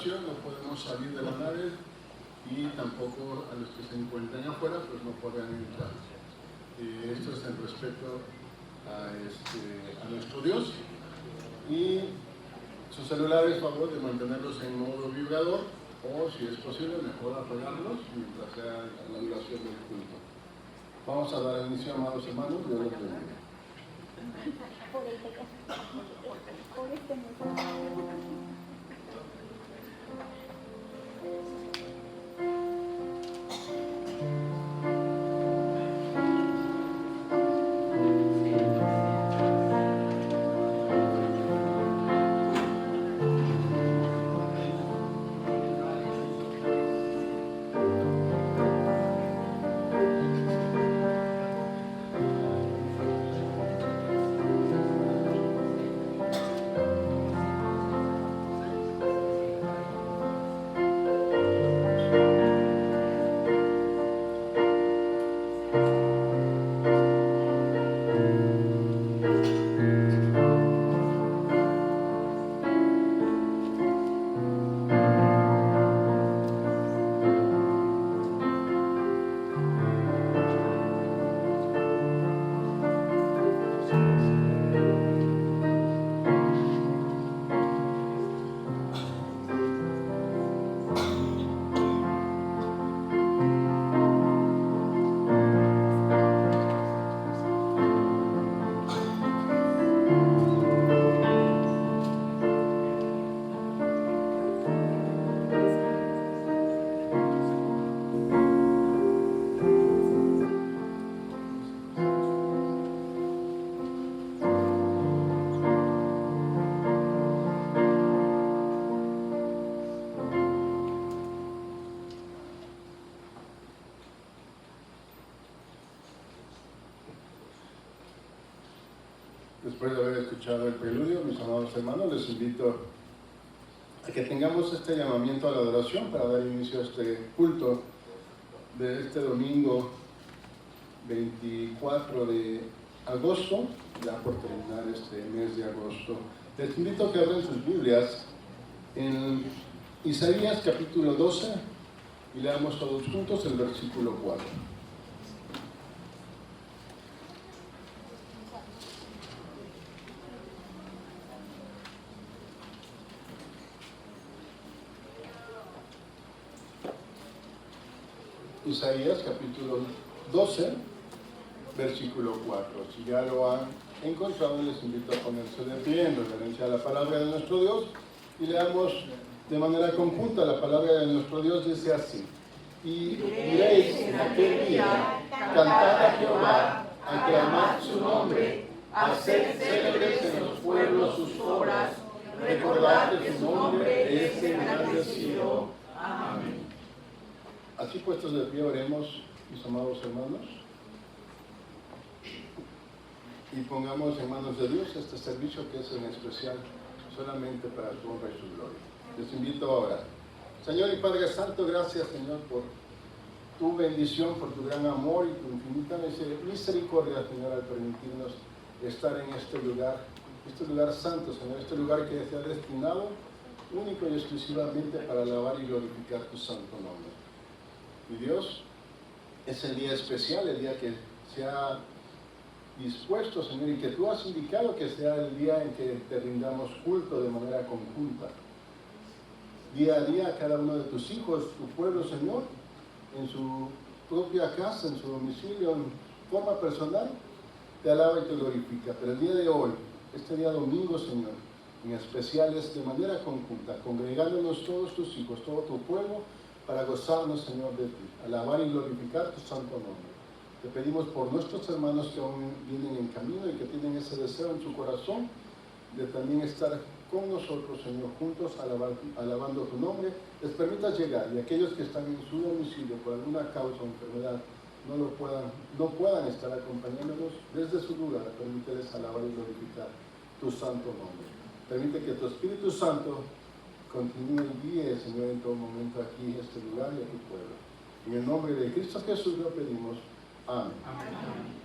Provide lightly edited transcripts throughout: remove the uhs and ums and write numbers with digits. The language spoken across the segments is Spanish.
tripulación no podemos salir de la nave y tampoco a los que se encuentran afuera pues no podrán entrar. Esto es en respeto a nuestro Dios, y sus celulares, favor de mantenerlos en modo vibrador, o si es posible mejor apagarlos mientras sea la duración del culto. Vamos a dar inicio, amados hermanos. Dios los bendiga. Después de haber escuchado el preludio, mis amados hermanos, les invito a que tengamos este llamamiento a la adoración para dar inicio a este culto de este domingo 24 de agosto, ya por terminar este mes de agosto. Les invito a que abran sus Biblias en Isaías capítulo 12 y leamos todos juntos el versículo 4. Isaías capítulo 12, versículo 4. Si ya lo han encontrado, les invito a ponerse de pie en referencia a la palabra de nuestro Dios y leamos de manera conjunta. La palabra de nuestro Dios dice así: y diréis en aquel día, cantad a Jehová, aclamad su nombre, haced célebres en los pueblos sus obras, recordad que su nombre es engrandecido. Amén. Así puestos de pie, oremos, mis amados hermanos, y pongamos en manos de Dios este servicio que es en especial solamente para su honra y su gloria. Les invito a orar. Señor y Padre Santo, gracias, Señor, por tu bendición, por tu gran amor y tu infinita misericordia, Señor, al permitirnos estar en este lugar santo, Señor, este lugar que se ha destinado único y exclusivamente para alabar y glorificar tu santo nombre. Mi Dios, es el día especial, el día que se ha dispuesto, Señor, y que tú has indicado que sea el día en que te rindamos culto de manera conjunta. Día a día, cada uno de tus hijos, tu pueblo, Señor, en su propia casa, en su domicilio, en forma personal, te alaba y te glorifica. Pero el día de hoy, este día domingo, Señor, en especial es de manera conjunta, congregándonos todos tus hijos, todo tu pueblo, para gozarnos, Señor, de ti, alabar y glorificar tu santo nombre. Te pedimos por nuestros hermanos que aún vienen en camino y que tienen ese deseo en su corazón de también estar con nosotros, Señor, juntos alabando tu nombre, les permitas llegar, y aquellos que están en su domicilio por alguna causa o enfermedad no puedan estar acompañándonos desde su lugar, permíteles alabar y glorificar tu santo nombre. Permite que tu Espíritu Santo continúe y guíe, Señor, en todo momento aquí, este lugar y a tu pueblo. En el nombre de Cristo Jesús lo pedimos. Amén. Amén.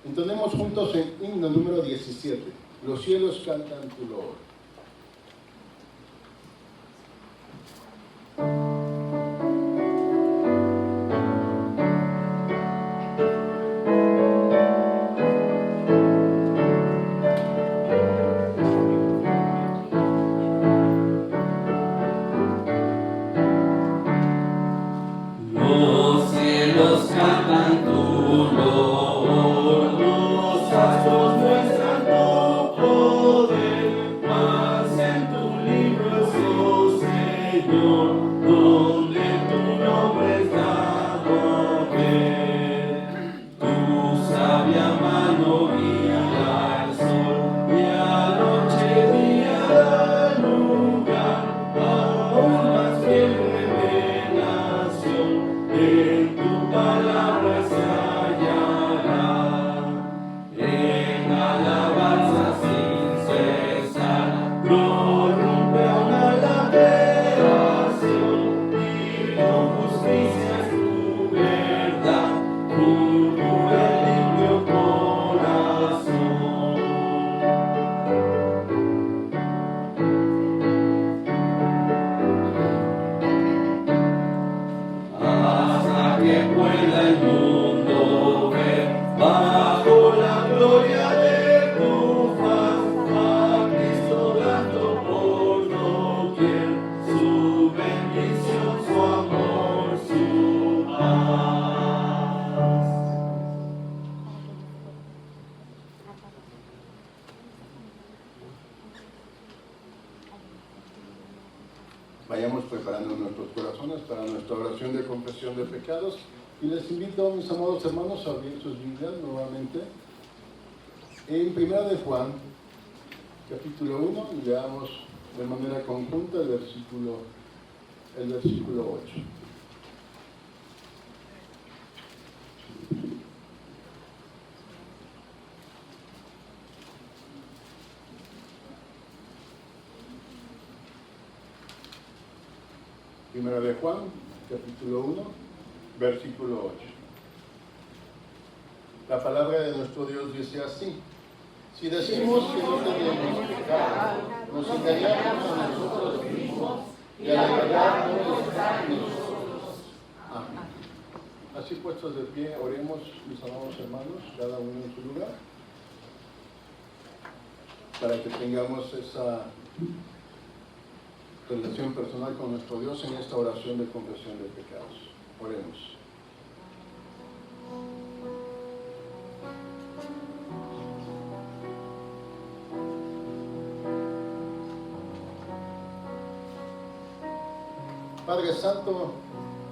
Entonemos juntos en himno número 17. Los cielos cantan tu loor. Vayamos preparando nuestros corazones para nuestra oración de confesión de pecados. Y les invito, mis amados hermanos, a abrir sus Biblias nuevamente en 1 de Juan, capítulo 1, y leamos de manera conjunta el versículo 8. Primera de Juan, capítulo 1, versículo 8. La palabra de nuestro Dios dice así: si decimos que no tenemos pecado, nos engañamos a nosotros mismos y la verdad no está en nosotros. Amén. Así puestos de pie, oremos, mis amados hermanos, cada uno en su lugar, para que tengamos esa relación personal con nuestro Dios en esta oración de confesión de pecados. Oremos. Padre Santo,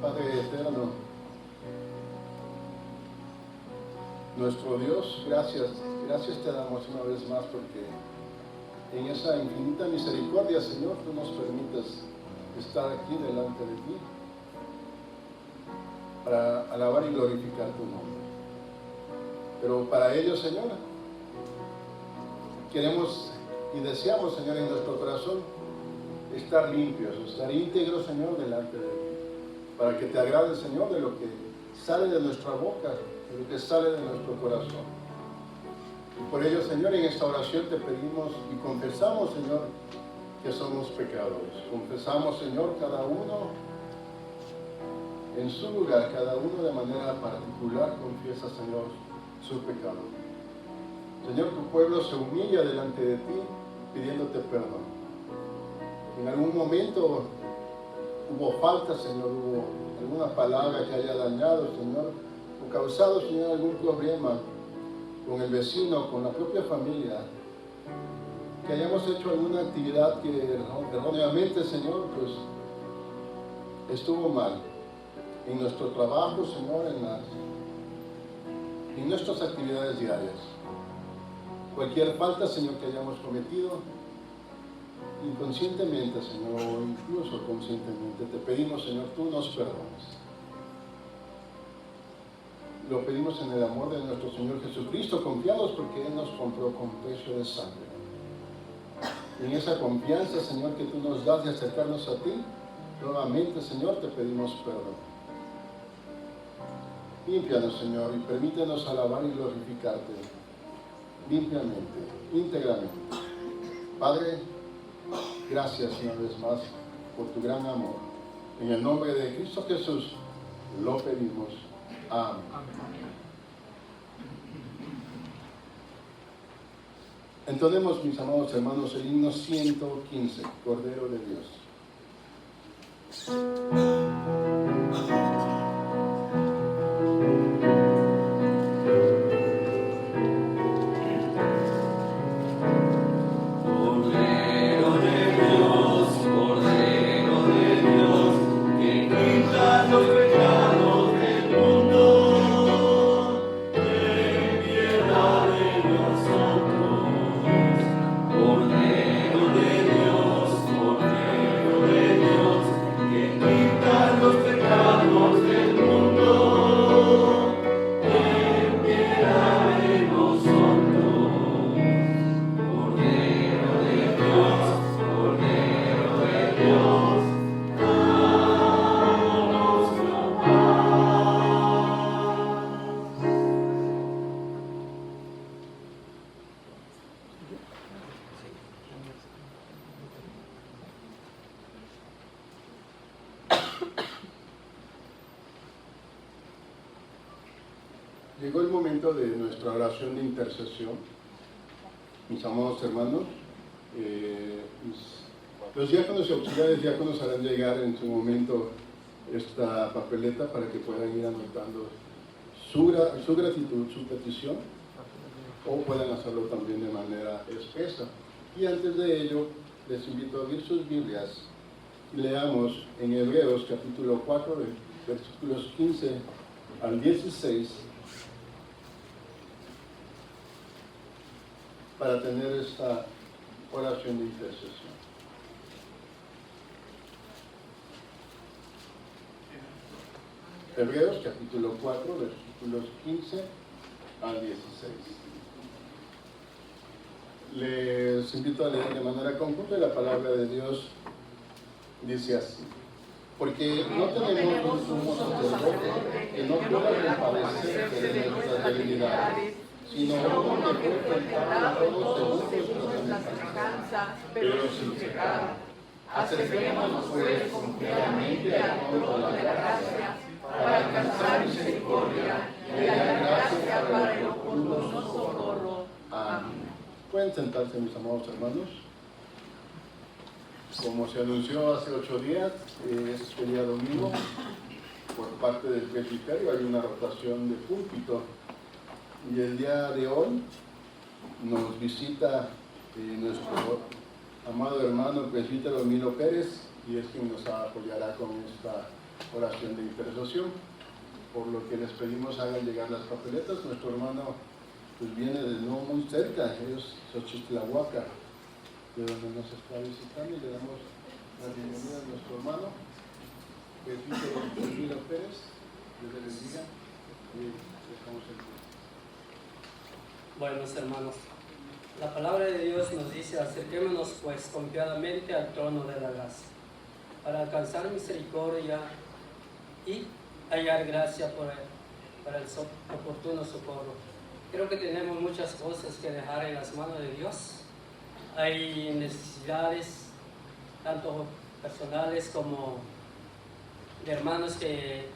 Padre Eterno, nuestro Dios, gracias te damos una vez más porque en esa infinita misericordia, Señor, tú nos permites estar aquí delante de ti para alabar y glorificar tu nombre. Pero para ello, Señor, queremos y deseamos, Señor, en nuestro corazón estar limpios, estar íntegros, Señor, delante de ti, para que te agrade, Señor, de lo que sale de nuestra boca, de lo que sale de nuestro corazón. Y por ello, Señor, en esta oración te pedimos y confesamos, Señor, que somos pecadores. Confesamos, Señor, cada uno en su lugar, cada uno de manera particular confiesa, Señor, su pecado. Señor, tu pueblo se humilla delante de ti pidiéndote perdón. En algún momento hubo falta, Señor, hubo alguna palabra que haya dañado, Señor, o causado, Señor, algún problema con el vecino, con la propia familia, que hayamos hecho alguna actividad que erróneamente, Señor, pues estuvo mal en nuestro trabajo, Señor, en nuestras actividades diarias. Cualquier falta, Señor, que hayamos cometido, inconscientemente, Señor, o incluso conscientemente, te pedimos, Señor, tú nos perdones. Lo pedimos en el amor de nuestro Señor Jesucristo, confiados porque Él nos compró con precio de sangre. Y en esa confianza, Señor, que tú nos das de acercarnos a ti, nuevamente, Señor, te pedimos perdón. Límpianos, Señor, y permítenos alabar y glorificarte limpiamente, íntegramente. Padre, gracias una vez más por tu gran amor. En el nombre de Cristo Jesús lo pedimos. Amén. Entonemos, mis amados hermanos, el himno 115, Cordero de Dios. Los pecados llegó el momento de nuestra oración de intercesión. Mis amados hermanos, los diáconos y auxiliares diáconos harán llegar en su momento esta papeleta para que puedan ir anotando su gratitud, su petición, o puedan hacerlo también de manera expresa. Y antes de ello, les invito a abrir sus Biblias y leamos en Hebreos capítulo 4, versículos 15 al 16, para tener esta oración de intercesión. Hebreos capítulo 4, versículos 15 al 16. Les invito a leer de manera conjunta. La palabra de Dios dice así: porque no tenemos un sumo sacerdote que no pueda compadecerse de nuestras debilidades, sino uno que fue tentado en todo según nuestra semejanza, pero sin pecado. Acerquémonos pues confiadamente al trono de la gracia para alcanzar misericordia y hallar gracia para el oportuno socorro. Amén. Pueden sentarse, mis amados hermanos. Como se anunció hace 8 días, este día domingo, por parte del presbiterio hay una rotación de púlpito. Y el día de hoy nos visita nuestro amado hermano el presbítero Emilio Pérez, y es quien nos apoyará con esta oración de intercesión. Por lo que les pedimos hagan llegar las papeletas. Nuestro hermano pues viene de no muy cerca, ellos Xochitlahuaca, de donde nos está visitando, y le damos la bienvenida a nuestro hermano presbítero Emilio Pérez. Dios le bendiga y dejamos el tiempo. Buenos hermanos, la palabra de Dios nos dice: acerquémonos pues confiadamente al trono de la gracia, para alcanzar misericordia y hallar gracia para el oportuno socorro. Creo que tenemos muchas cosas que dejar en las manos de Dios. Hay necesidades, tanto personales como de hermanos que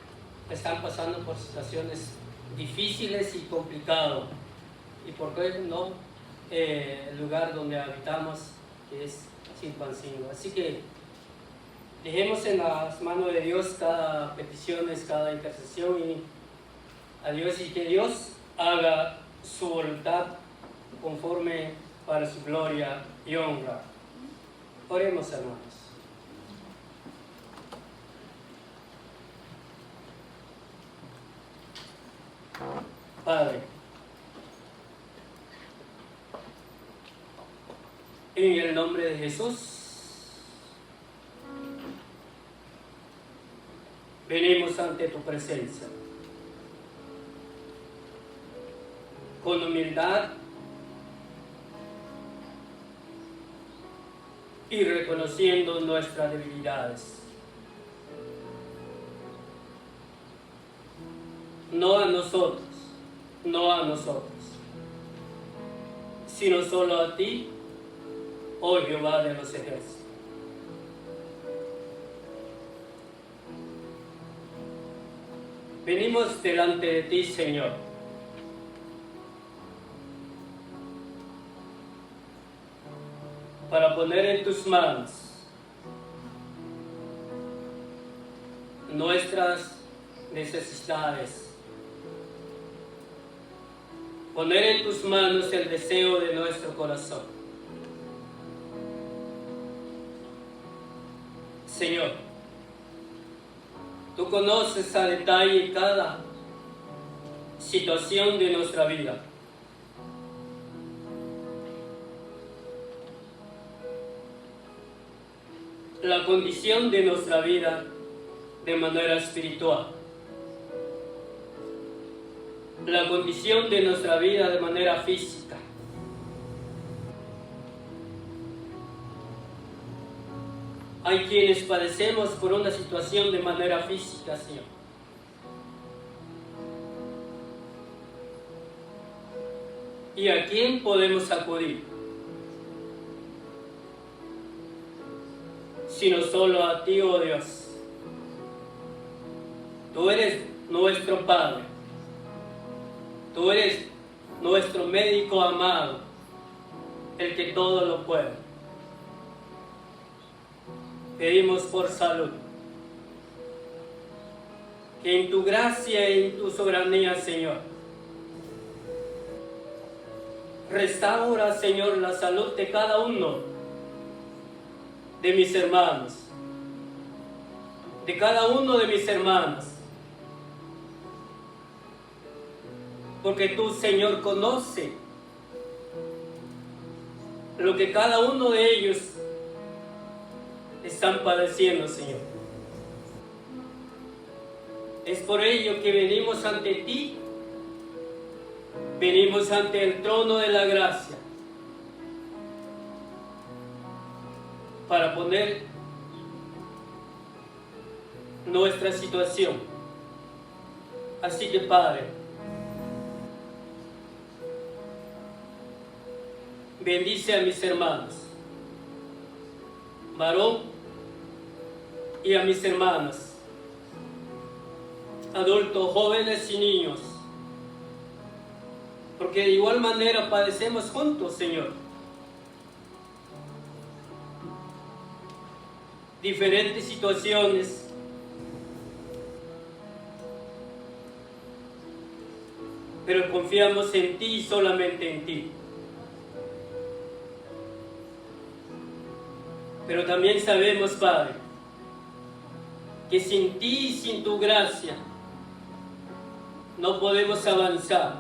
están pasando por situaciones difíciles y complicadas. Y por qué no el lugar donde habitamos, que es Chilpancingo. Así que dejemos en las manos de Dios cada petición, cada intercesión a Dios, y que Dios haga su voluntad conforme para su gloria y honra. Oremos, hermanos. Padre, en el nombre de Jesús, venimos ante tu presencia con humildad y reconociendo nuestras debilidades. No a nosotros, sino solo a ti, oh Jehová de los ejércitos. Venimos delante de ti, Señor, para poner en tus manos nuestras necesidades, poner en tus manos el deseo de nuestro corazón. Señor, tú conoces a detalle cada situación de nuestra vida. La condición de nuestra vida de manera espiritual, la condición de nuestra vida de manera física. Hay quienes padecemos por una situación de manera física, Señor. ¿Y a quién podemos acudir? Sino solo a ti, oh Dios. Tú eres nuestro Padre. Tú eres nuestro médico amado, el que todo lo puede. Pedimos por salud, que en tu gracia y en tu soberanía, Señor, restaura, Señor, la salud de cada uno de mis hermanos, de cada uno de mis hermanas. Porque tú, Señor, conoces lo que cada uno de ellos están padeciendo, Señor. Es por ello que venimos ante ti, venimos ante el trono de la gracia, para poner nuestra situación. Así que, Padre, bendice a mis hermanos, varón, y a mis hermanas, adultos, jóvenes y niños, porque de igual manera padecemos juntos, Señor, diferentes situaciones, pero confiamos en ti y solamente en ti. Pero también sabemos, Padre, que sin ti y sin tu gracia no podemos avanzar.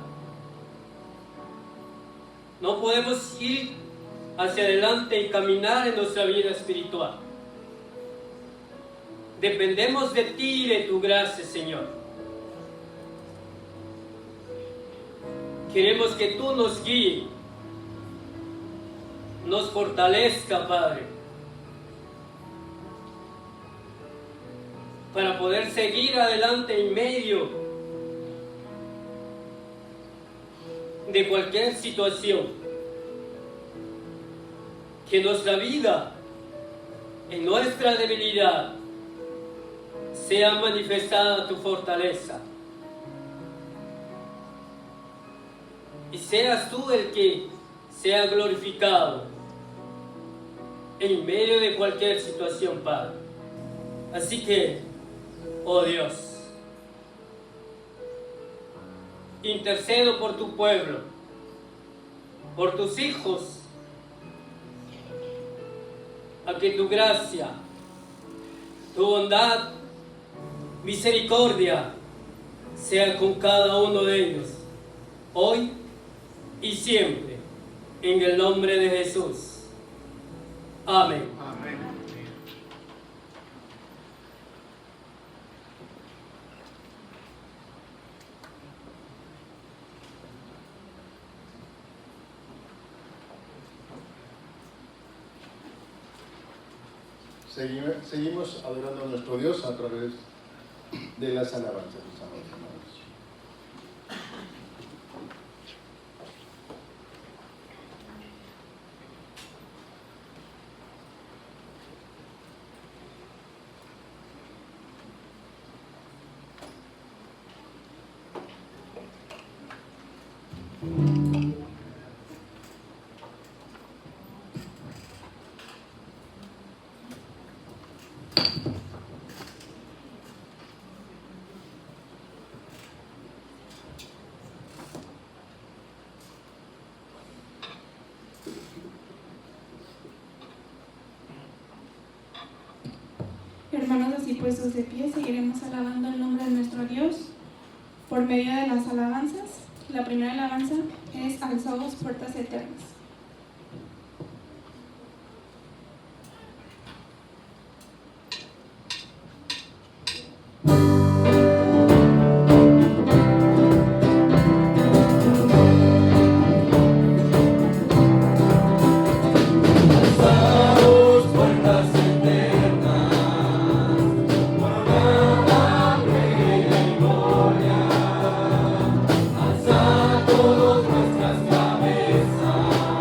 No podemos ir hacia adelante y caminar en nuestra vida espiritual. Dependemos de ti y de tu gracia, Señor. Queremos que tú nos guíes, nos fortalezca, Padre, para poder seguir adelante en medio de cualquier situación. Que nuestra vida, en nuestra debilidad, sea manifestada tu fortaleza. Y seas tú el que sea glorificado en medio de cualquier situación, Padre. Así que, oh Dios, intercedo por tu pueblo, por tus hijos, a que tu gracia, tu bondad, misericordia sea con cada uno de ellos, hoy y siempre, en el nombre de Jesús. Amén. Amén. Seguimos adorando a nuestro Dios a través de las alabanzas, mis amados hermanos. Hermanos, así puestos de pie, seguiremos alabando el nombre de nuestro Dios por medio de las alabanzas. La primera alabanza es Alzaos puertas eternas. Alza todos nuestras cabezas.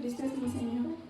Jesucristo es mi Señor.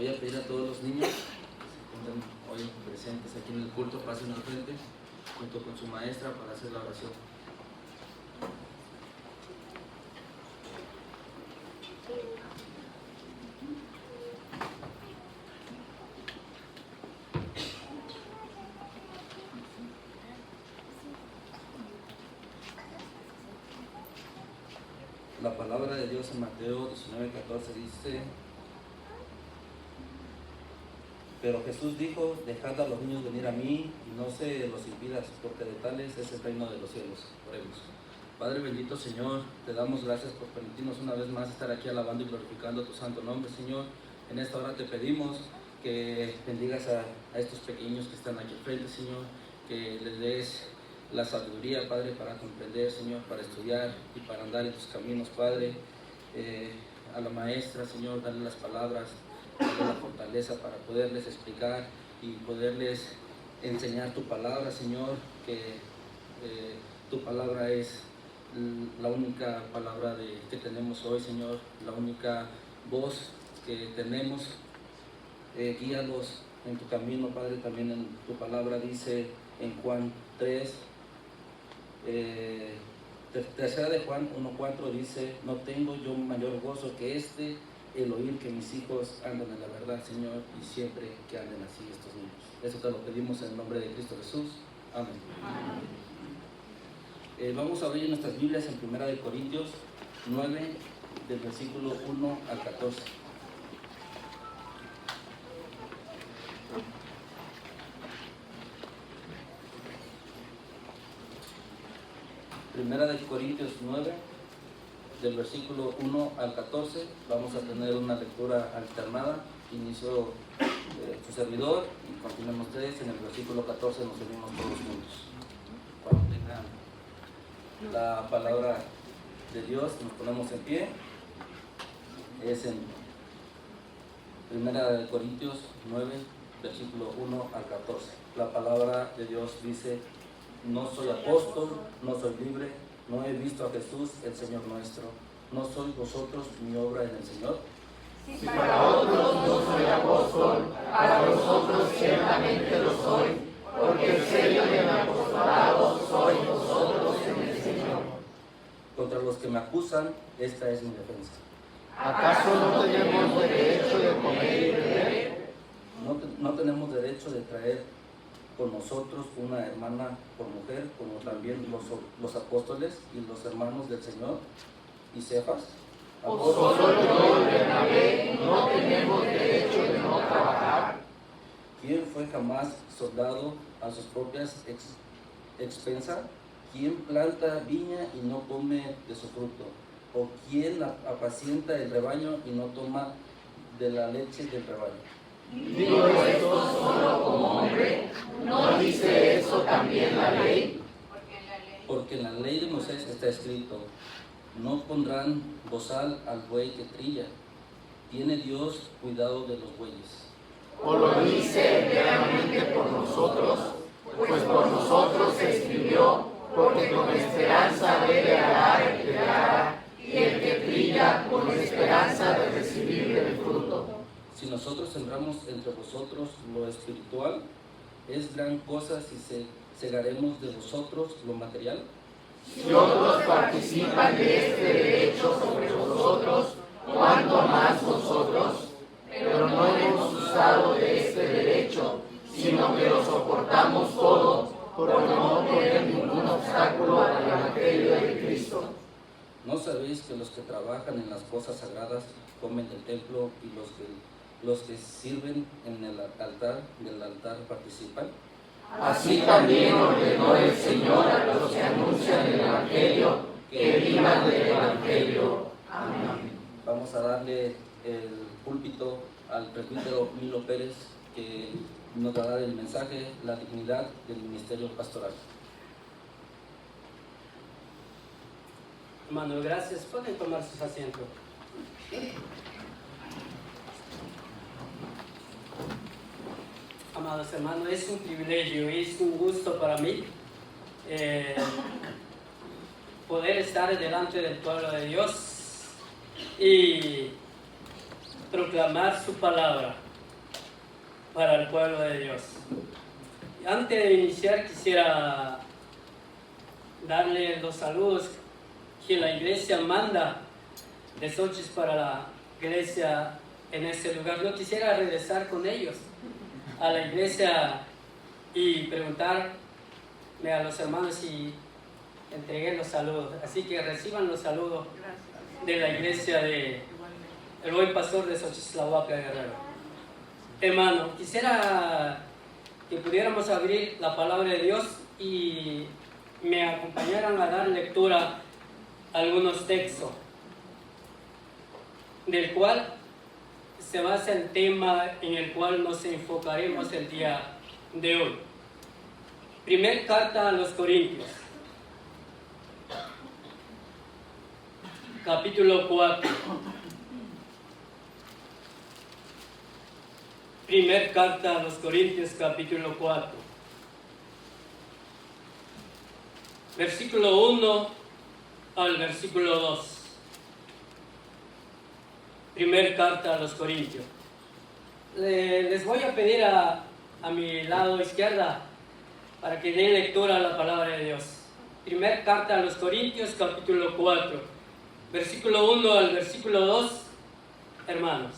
Voy a pedir a todos los niños que se encuentran hoy presentes aquí en el culto, pasen al frente junto con su maestra para hacer la oración. La palabra de Dios en Mateo 19:14 dice: pero Jesús dijo, dejad a los niños venir a mí y no se los impidas, porque de tales es el reino de los cielos. Oremos. Padre bendito, Señor, te damos gracias por permitirnos una vez más estar aquí alabando y glorificando tu santo nombre, Señor. En esta hora te pedimos que bendigas a estos pequeños que están aquí al frente, Señor, que les des la sabiduría, Padre, para comprender, Señor, para estudiar y para andar en tus caminos, Padre. A la maestra, Señor, dale las palabras la fortaleza para poderles explicar y poderles enseñar tu palabra, Señor, que tu palabra es la única palabra que tenemos hoy, Señor, la única voz que tenemos. Guíalos en tu camino, Padre. También en tu palabra dice en Juan 3, tercera de Juan 1:4 dice: no tengo yo mayor gozo que el oír que mis hijos andan en la verdad, Señor, y siempre que anden así estos niños. Eso te lo pedimos en el nombre de Cristo Jesús. Amén. Vamos a abrir nuestras Biblias en 1 de Corintios 9, del versículo 1 al 14. Primera de Corintios 9, del versículo 1 al 14, vamos a tener una lectura alternada. Inició su servidor y continuamos ustedes. En el versículo 14 nos unimos todos juntos. Cuando tengan la palabra de Dios, nos ponemos en pie. Es en Primera de Corintios 9, versículo 1 al 14. La palabra de Dios dice: no soy apóstol, no soy libre, no he visto a Jesús, el Señor nuestro. ¿No sois vosotros mi obra en el Señor? Si para otros no soy apóstol, para vosotros ciertamente lo soy, porque el sello de mi apostolado sois vosotros en el Señor. Contra los que me acusan, esta es mi defensa. ¿Acaso no tenemos derecho de comer y beber? No tenemos derecho de traer con nosotros una hermana por mujer, como también los apóstoles y los hermanos del Señor y Cefas. Solo yo y Bernabé no tenemos derecho de no trabajar. ¿Quién fue jamás soldado a sus propias expensas? ¿Quién planta viña y no come de su fruto? ¿O quién apacienta el rebaño y no toma de la leche del rebaño? Digo esto solo como hombre, ¿no dice eso también la ley? Porque en la ley de Moisés está escrito: no pondrán bozal al buey que trilla. Tiene Dios cuidado de los bueyes. ¿O lo dice enteramente por nosotros? Pues por nosotros se escribió, porque con esperanza debe arar el que ara, y el que trilla con esperanza de recibir el fruto. Si nosotros sembramos entre vosotros lo espiritual, ¿es gran cosa si segaremos de vosotros lo material? Si otros participan de este derecho sobre vosotros, ¿cuánto más nosotros? Pero no hemos usado de este derecho, sino que lo soportamos todo, por no poner ningún obstáculo al evangelio de Cristo. ¿No sabéis que los que trabajan en las cosas sagradas comen del templo y los que sirven en el altar del altar participan? Así también ordenó el Señor a los que anuncian el evangelio que vivan del evangelio. Amén. Vamos a darle el púlpito al presbítero Milo Pérez, que nos va a dar el mensaje, la dignidad del ministerio pastoral. Hermano, gracias. Pueden tomar sus asientos. Amados hermanos, es un privilegio y es un gusto para mí poder estar delante del pueblo de Dios y proclamar su palabra para el pueblo de Dios. Antes de iniciar, quisiera darle los saludos que la iglesia manda de Xochitl para la iglesia en este lugar. Yo quisiera regresar con ellos a la iglesia y preguntarme a los hermanos si entregué los saludos. Así que reciban los saludos de la iglesia de el buen pastor de Xochitlahuaca, Guerrero. Hermano, quisiera que pudiéramos abrir la palabra de Dios y me acompañaran a dar lectura a algunos textos, del cual se basa el tema en el cual nos enfocaremos el día de hoy. Primer carta a los Corintios, capítulo 4. Primer carta a los Corintios, capítulo 4. Versículo 1 al versículo 2. Primer carta a los Corintios. Les voy a pedir a mi lado izquierda para que den lectura a la palabra de Dios. Primer carta a los Corintios, capítulo 4, versículo 1 al versículo 2, hermanos.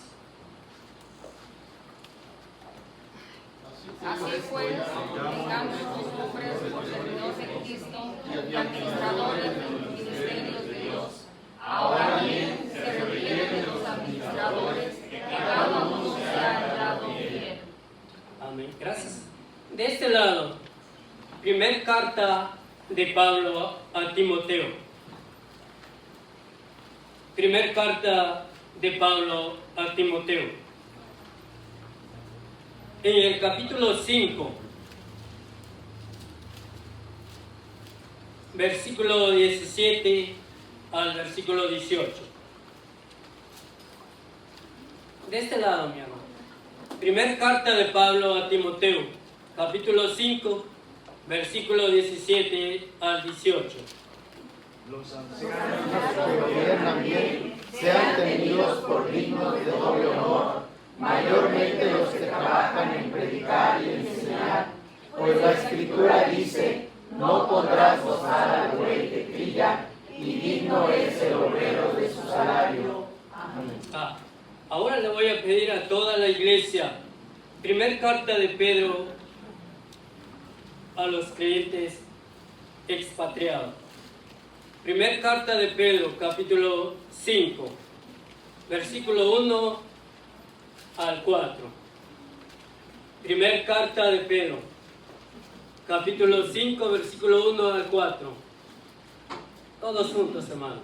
Así pues, tengamos costumbres por servidores de Cristo y administradores de los ministerios de Dios. Ahora bien, se requiere de los administradores que cada uno sea hallado fiel. Amén. Gracias. De este lado, primer carta de Pablo a Timoteo. Primer carta de Pablo a Timoteo. En el capítulo 5, versículo 17 al versículo 18. De este lado, mi hermano. Primer carta de Pablo a Timoteo, capítulo 5, versículo 17 al 18. Los ancianos que gobiernan bien sean tenidos por dignos de doble honor, mayormente los que trabajan en predicar y enseñar, pues la Escritura dice: no podrás gozar al buey que trilla, y digno es el obrero de su salario. Amén. Ahora le voy a pedir a toda la iglesia, primer carta de Pedro a los creyentes expatriados. Primer carta de Pedro, capítulo 5, versículo 1 al 4. Primer carta de Pedro, capítulo 5, versículo 1 al 4. Todos juntos, hermanos.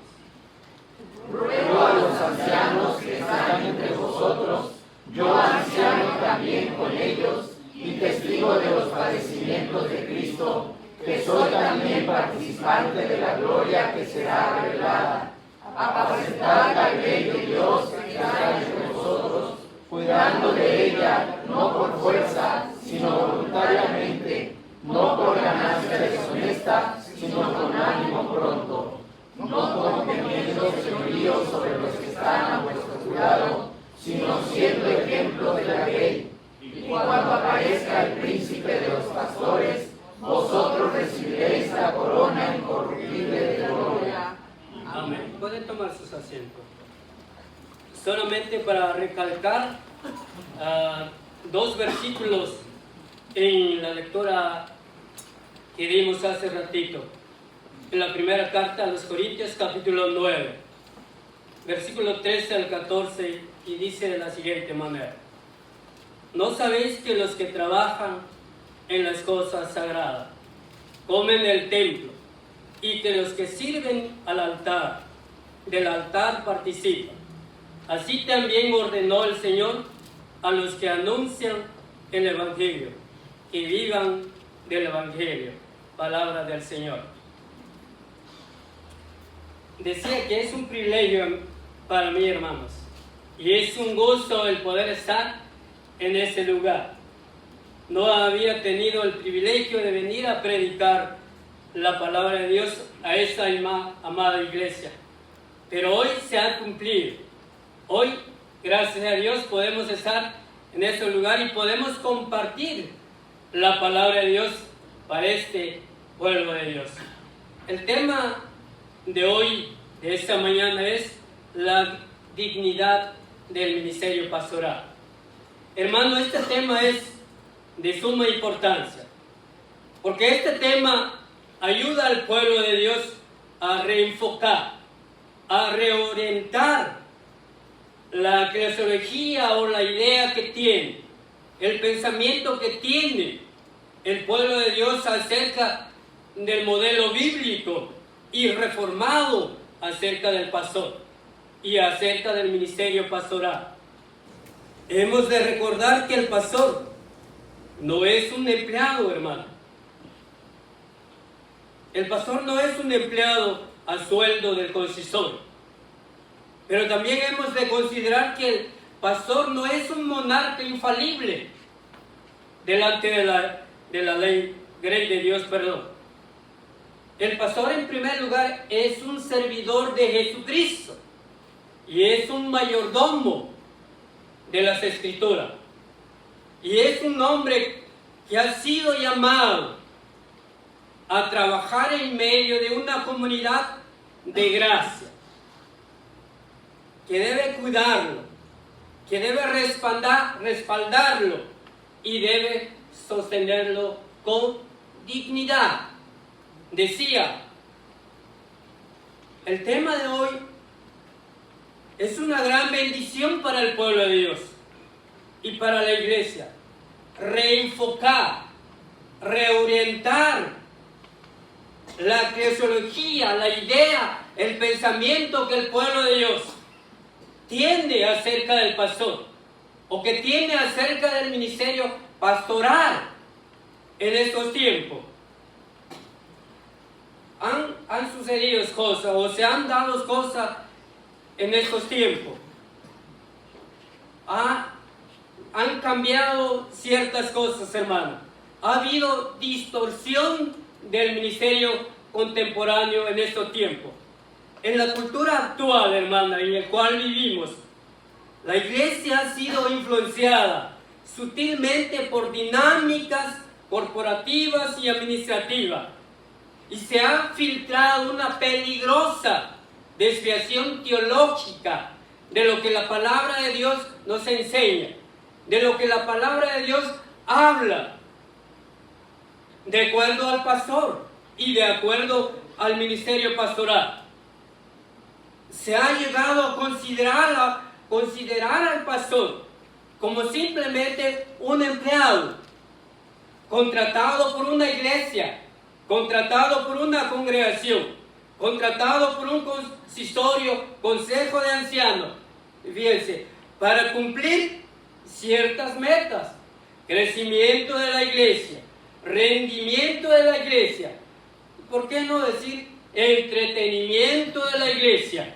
Ruego a los ancianos que están entre vosotros, yo anciano también con ellos, y testigo de los padecimientos de Cristo, que soy también participante de la gloria que será revelada. Apacentad la ley de Dios que está entre vosotros, cuidando de ella, no por fuerza, sino voluntariamente, no por ganancia deshonesta, sino con ánimo pronto, no teniendo señorío sobre los que están a vuestro cuidado, sino siendo ejemplo de la ley. Y cuando aparezca el príncipe de los pastores, vosotros recibiréis la corona incorruptible de gloria. Amén. Pueden tomar sus asientos. Solamente para recalcar dos versículos en la lectura que dimos hace ratito. En la primera carta a los Corintios, capítulo 9, versículo 13 al 14, y dice de la siguiente manera: ¿no sabéis que los que trabajan en las cosas sagradas comen del templo, y que los que sirven al altar, del altar participan? Así también ordenó el Señor a los que anuncian el Evangelio, que vivan del Evangelio. Palabra del Señor. Decía que es un privilegio para mí, hermanos, y es un gusto el poder estar en ese lugar. No había tenido el privilegio de venir a predicar la palabra de Dios a esta amada iglesia, pero hoy se ha cumplido. Hoy, gracias a Dios, podemos estar en este lugar y podemos compartir la palabra de Dios para este pueblo de Dios. El tema de hoy, de esta mañana, es la dignidad del ministerio pastoral. Hermano, este tema es de suma importancia, porque este tema ayuda al pueblo de Dios a reenfocar, a reorientar la eclesiología o la idea que tiene, el pensamiento que tiene el pueblo de Dios acerca del modelo bíblico y reformado acerca del pastor y acerca del ministerio pastoral. Hemos de recordar que el pastor no es un empleado, hermano. El pastor no es un empleado a sueldo del consistorio. Pero también hemos de considerar que pastor no es un monarca infalible delante de la ley de Dios, perdón. El pastor, en primer lugar, es un servidor de Jesucristo y es un mayordomo de las Escrituras. Y es un hombre que ha sido llamado a trabajar en medio de una comunidad de gracia, que debe cuidarlo, que debe respaldarlo y debe sostenerlo con dignidad. Decía, el tema de hoy es una gran bendición para el pueblo de Dios y para la iglesia. Reenfocar, reorientar la eclesiología, la idea, el pensamiento que el pueblo de Dios tiene acerca del pastor o que tiene acerca del ministerio pastoral en estos tiempos. Han sucedido cosas o se han dado cosas en estos tiempos. Han cambiado ciertas cosas, hermano. Ha habido distorsión del ministerio contemporáneo en estos tiempos. En la cultura actual, hermana, en la cual vivimos, la iglesia ha sido influenciada sutilmente por dinámicas corporativas y administrativas, y se ha filtrado una peligrosa desviación teológica de lo que la palabra de Dios nos enseña, de lo que la palabra de Dios habla, de acuerdo al pastor y de acuerdo al ministerio pastoral. Se ha llegado a considerar al pastor como simplemente un empleado, contratado por una iglesia, contratado por una congregación, contratado por un consistorio, consejo de ancianos, fíjense, para cumplir ciertas metas: crecimiento de la iglesia, rendimiento de la iglesia, ¿por qué no decir entretenimiento de la iglesia?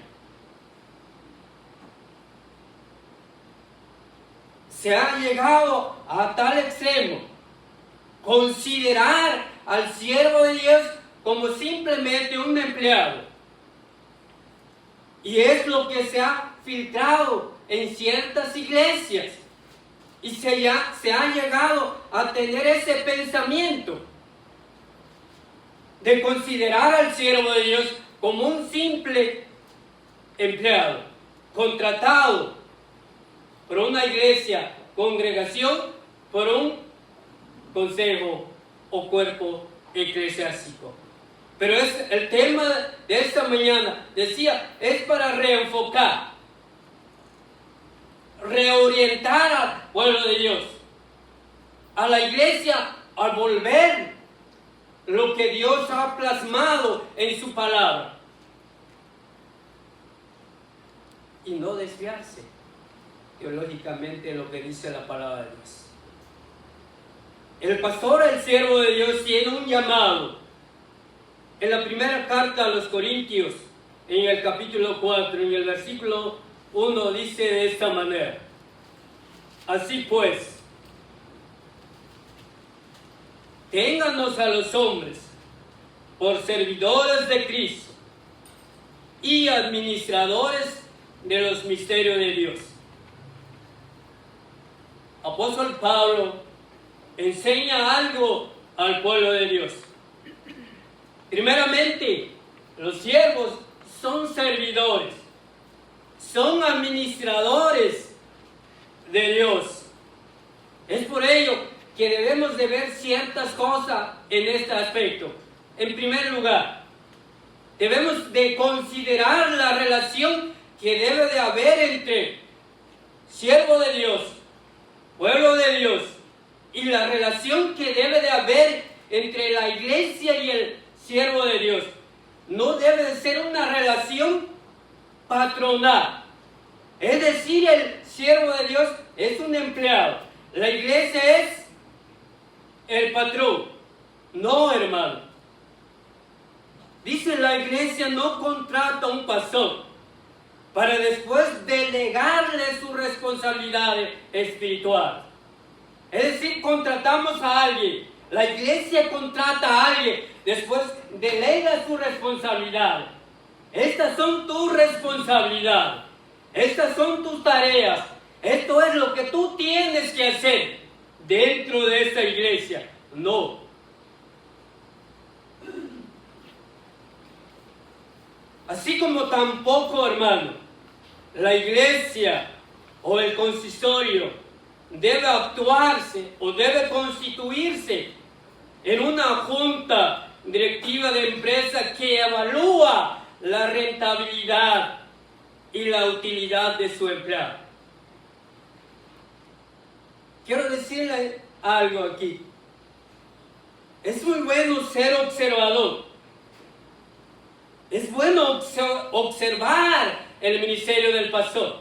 Se ha llegado a tal extremo, considerar al siervo de Dios como simplemente un empleado. Y es lo que se ha filtrado en ciertas iglesias. Y se ha llegado a tener ese pensamiento de considerar al siervo de Dios como un simple empleado, contratado por una iglesia, congregación, por un consejo o cuerpo eclesiástico. Pero el tema de esta mañana, decía, es para reenfocar, reorientar al pueblo de Dios, a la iglesia, a volver lo que Dios ha plasmado en su palabra y no desviarse teológicamente de lo que dice la palabra de Dios. El pastor, el siervo de Dios, tiene un llamado. En la primera carta a los Corintios, en el capítulo 4, en el versículo 1, dice de esta manera: así pues, téngannos a los hombres por servidores de Cristo y administradores de los misterios de Dios. Apóstol Pablo enseña algo al pueblo de Dios. Primeramente, los siervos son servidores, son administradores de Dios. Es por ello que debemos de ver ciertas cosas en este aspecto. En primer lugar, debemos de considerar la relación que debe de haber entre siervo de Dios, pueblo de Dios, y la relación que debe de haber entre la iglesia y el siervo de Dios. No debe de ser una relación patronal. Es decir, el siervo de Dios es un empleado. La iglesia es el patrón. No, hermano. Dice, la iglesia no contrata a un pastor. para después delegarle su responsabilidad espiritual. Es decir, contratamos a alguien, la iglesia contrata a alguien, después delega su responsabilidad. Estas son tus responsabilidades, estas son tus tareas, esto es lo que tú tienes que hacer dentro de esta iglesia. No. Así como tampoco, hermano, la iglesia o el consistorio debe actuarse o debe constituirse en una junta directiva de empresa que evalúa la rentabilidad y la utilidad de su empleado. Quiero decirle algo aquí. Es muy bueno ser observador. Es bueno observar el ministerio del pastor.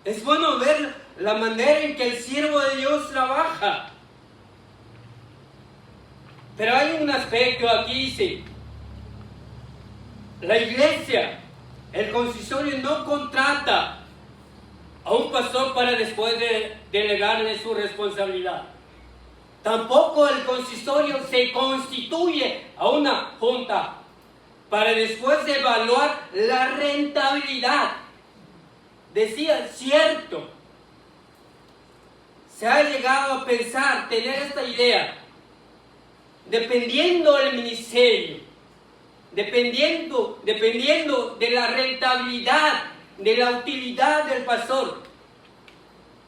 Es bueno ver la manera en que el siervo de Dios trabaja. Pero hay un aspecto aquí, dice, la iglesia, el consistorio no contrata a un pastor para después de delegarle su responsabilidad. Tampoco el consistorio se constituye a una junta para después de evaluar la rentabilidad. Decía, cierto, se ha llegado a pensar, tener esta idea, dependiendo del ministerio, dependiendo de la rentabilidad, de la utilidad del pastor,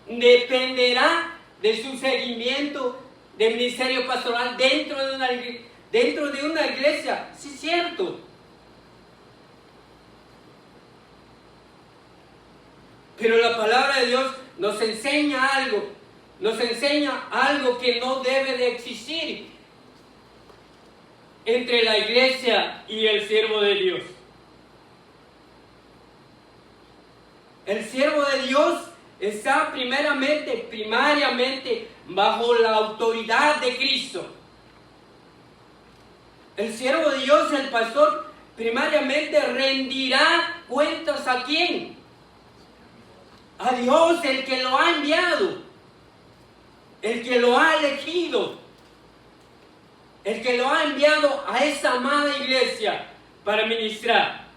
dependerá de su seguimiento del ministerio pastoral dentro de una iglesia. Sí, cierto. Pero la palabra de Dios nos enseña algo que no debe de existir entre la iglesia y el siervo de Dios. El siervo de Dios está primariamente bajo la autoridad de Cristo. El siervo de Dios, el pastor, primariamente rendirá cuentas ¿a quién? A Dios, el que lo ha enviado, el que lo ha elegido, el que lo ha enviado a esa amada iglesia para ministrar.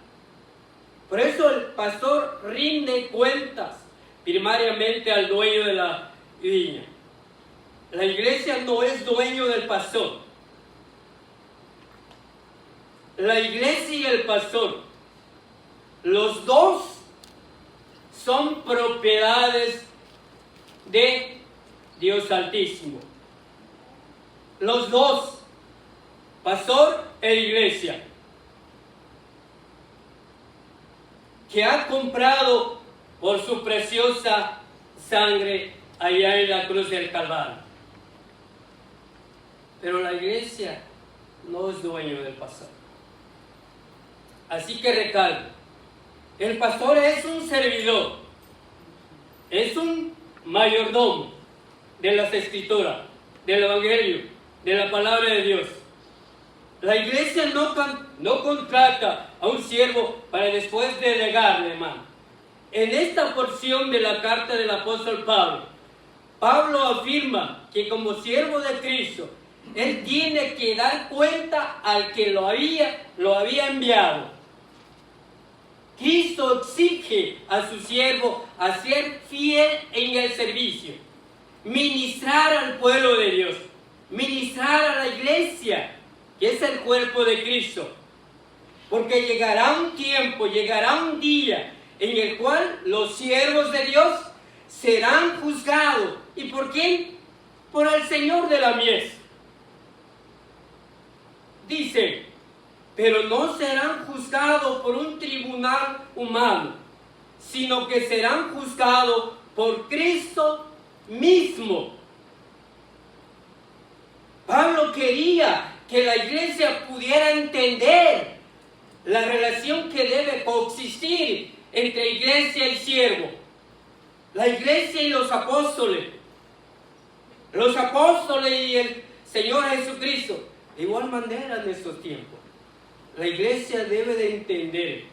Por eso el pastor rinde cuentas primariamente al dueño de la viña. La iglesia no es dueño del pastor. La iglesia y el pastor, los dos son propiedades de Dios Altísimo. Los dos, pastor e iglesia, que ha comprado por su preciosa sangre allá en la cruz del Calvario. Pero la iglesia no es dueño del pastor. Así que recalco, el pastor es un servidor, es un mayordomo de las Escrituras, del Evangelio, de la palabra de Dios. La iglesia no contrata a un siervo para después delegarle, hermano. En esta porción de la carta del apóstol Pablo afirma que como siervo de Cristo, él tiene que dar cuenta al que lo había enviado. Cristo exige a su siervo a ser fiel en el servicio, ministrar al pueblo de Dios, ministrar a la iglesia, que es el cuerpo de Cristo. Porque llegará un tiempo, llegará un día en el cual los siervos de Dios serán juzgados. ¿Y por quién? Por el Señor de la mies. Dice, pero no serán juzgados por un tribunal humano, sino que serán juzgados por Cristo mismo. Pablo quería que la iglesia pudiera entender la relación que debe coexistir entre iglesia y siervo. La iglesia y los apóstoles y el Señor Jesucristo. De igual manera en estos tiempos. La iglesia debe de entender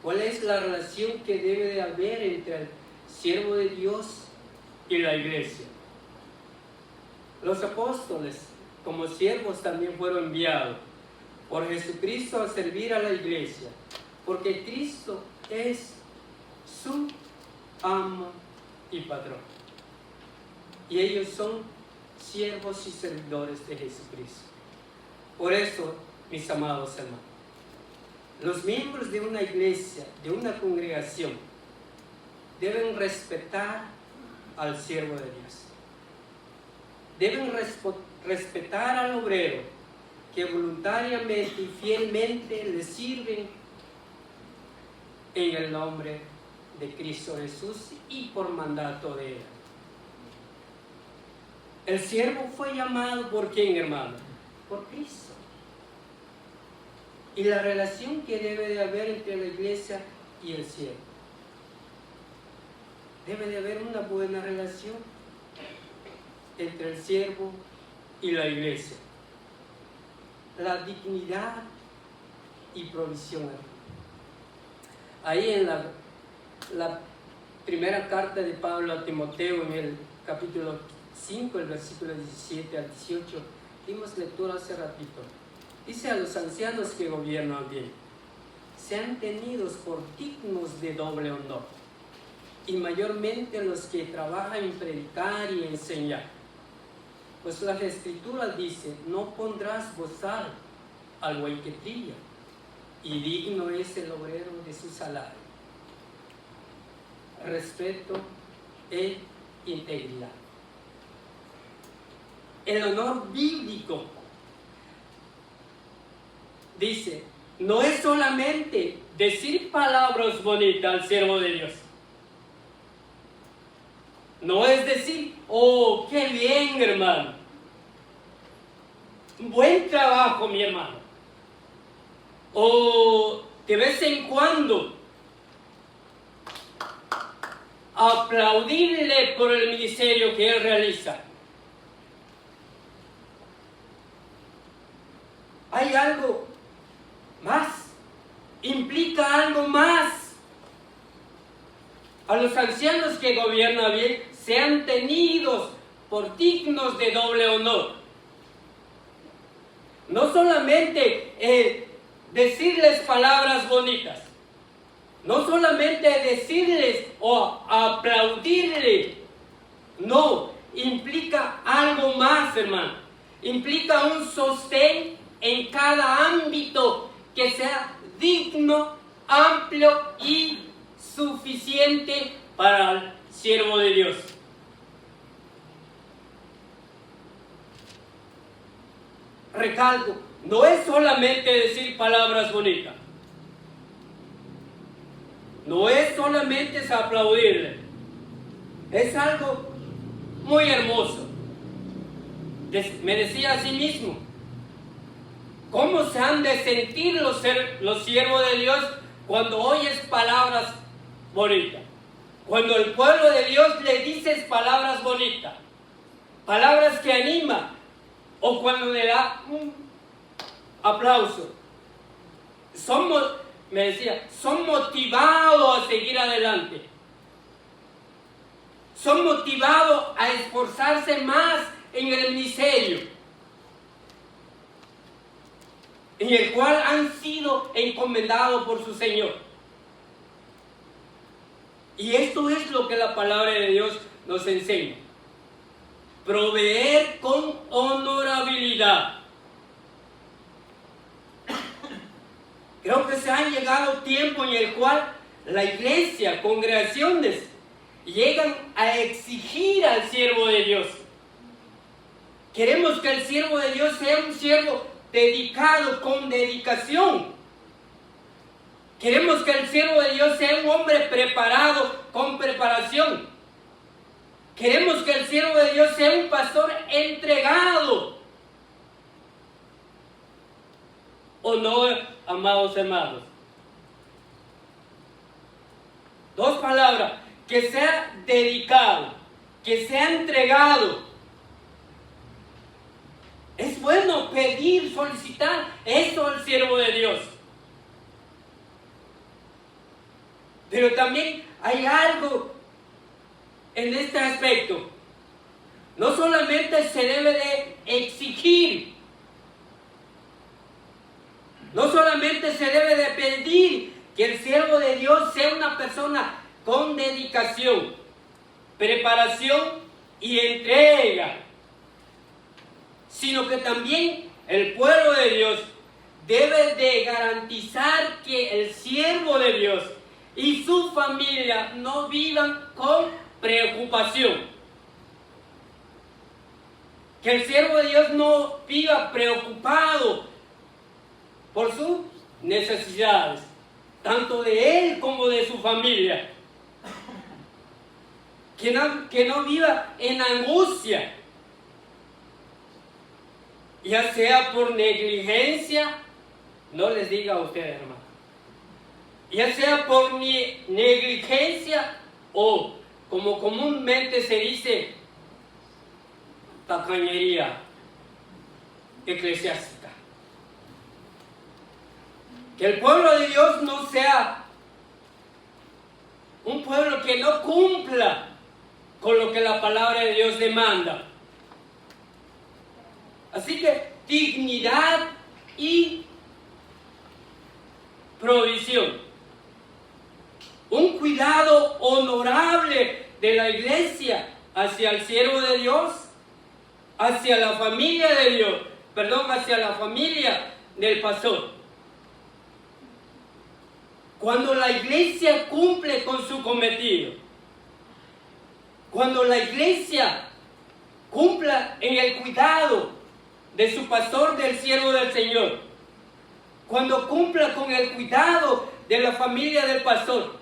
cuál es la relación que debe de haber entre el siervo de Dios y la iglesia. Los apóstoles, como siervos, también fueron enviados por Jesucristo a servir a la iglesia, porque Cristo es su amo y patrón. Y ellos son siervos y servidores de Jesucristo. Por eso, mis amados hermanos, los miembros de una iglesia, de una congregación, deben respetar al siervo de Dios. Deben respetar al obrero que voluntariamente y fielmente le sirven en el nombre de Cristo Jesús y por mandato de Él. El siervo fue llamado ¿por quién, hermano? Por Cristo. Y la relación que debe de haber entre la iglesia y el siervo. Debe de haber una buena relación entre el siervo y la iglesia. La dignidad y provisión. Ahí en la primera carta de Pablo a Timoteo, en el capítulo 5, el versículo 17 al 18, dimos lectura hace ratito. Dice: a los ancianos que gobiernan bien, sean tenidos por dignos de doble honor, y mayormente los que trabajan en predicar y enseñar. Pues la Escritura dice: no pondrás bozal al buey que trilla, y digno es el obrero de su salario. Respeto e integridad. El honor bíblico dice: no es solamente decir palabras bonitas al siervo de Dios. No es decir: oh, qué bien, hermano. Buen trabajo, mi hermano. O de vez en cuando aplaudirle por el ministerio que él realiza. Hay algo más, implica algo más. A los ancianos que gobiernan bien sean tenidos por dignos de doble honor. No solamente decirles palabras bonitas, no solamente decirles o aplaudirles, no, implica algo más, hermano. Implica un sostén en cada ámbito que sea digno, amplio y suficiente para el siervo de Dios. Recalco, no es solamente decir palabras bonitas. No es solamente aplaudirle. Es algo muy hermoso. Me decía a sí mismo: ¿cómo se han de sentir los siervos de Dios cuando oyes palabras bonitas? Cuando el pueblo de Dios le dices palabras bonitas, palabras que animan, o cuando le da un aplauso. Me decía, son motivados a seguir adelante. Son motivados a esforzarse más en el ministerio, en el cual han sido encomendados por su Señor. Y esto es lo que la palabra de Dios nos enseña: proveer con honorabilidad. Creo que se ha llegado tiempo en el cual la iglesia, congregaciones, llegan a exigir al siervo de Dios. Queremos que el siervo de Dios sea un siervo dedicado, con dedicación. Queremos que el siervo de Dios sea un hombre preparado, con preparación. Queremos que el siervo de Dios sea un pastor entregado. ¿O no, amados hermanos? Dos palabras: que sea dedicado, que sea entregado. Es bueno pedir, solicitar esto al siervo de Dios. Pero también hay algo en este aspecto. No solamente se debe de exigir, no solamente se debe de pedir que el siervo de Dios sea una persona con dedicación, preparación y entrega, sino que también el pueblo de Dios debe de garantizar que el siervo de Dios y su familia no vivan con preocupación. Que el siervo de Dios no viva preocupado por sus necesidades, tanto de él como de su familia. Que no viva en angustia, ya sea por negligencia, no les diga a ustedes, hermano, ya sea por negligencia o, como comúnmente se dice, tacañería eclesiástica. Que el pueblo de Dios no sea un pueblo que no cumpla con lo que la palabra de Dios demanda. Así que dignidad y provisión. Un cuidado honorable de la iglesia hacia el siervo de Dios, hacia la familia de Dios, hacia la familia del pastor. Cuando la iglesia cumple con su cometido, cuando la iglesia cumpla en el cuidado de su pastor, del siervo del Señor, cuando cumpla con el cuidado de la familia del pastor,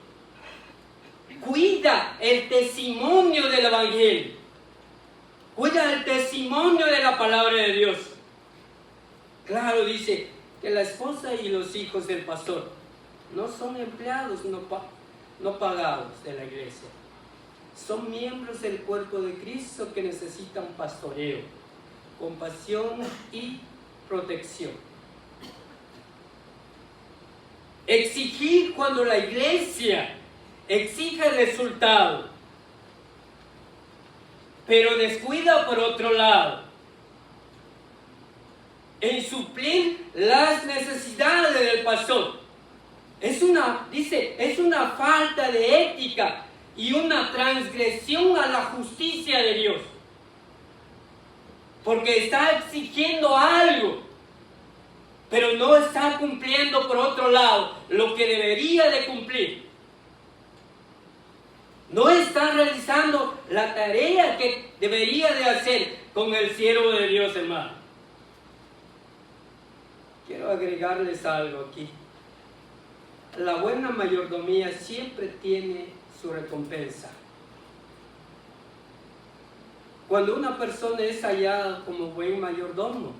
cuida el testimonio del Evangelio, cuida el testimonio de la palabra de Dios. Claro, dice que la esposa y los hijos del pastor no son empleados no pagados de la iglesia. Son miembros del cuerpo de Cristo que necesitan pastoreo, compasión y protección. Exigir cuando la iglesia exige resultado, pero descuida por otro lado en suplir las necesidades del pastor. Es una falta de ética y una transgresión a la justicia de Dios, porque está exigiendo algo, pero no está cumpliendo por otro lado lo que debería de cumplir. No está realizando la tarea que debería de hacer con el siervo de Dios, hermano. Quiero agregarles algo aquí. La buena mayordomía siempre tiene su recompensa. Cuando una persona es hallada como buen mayordomo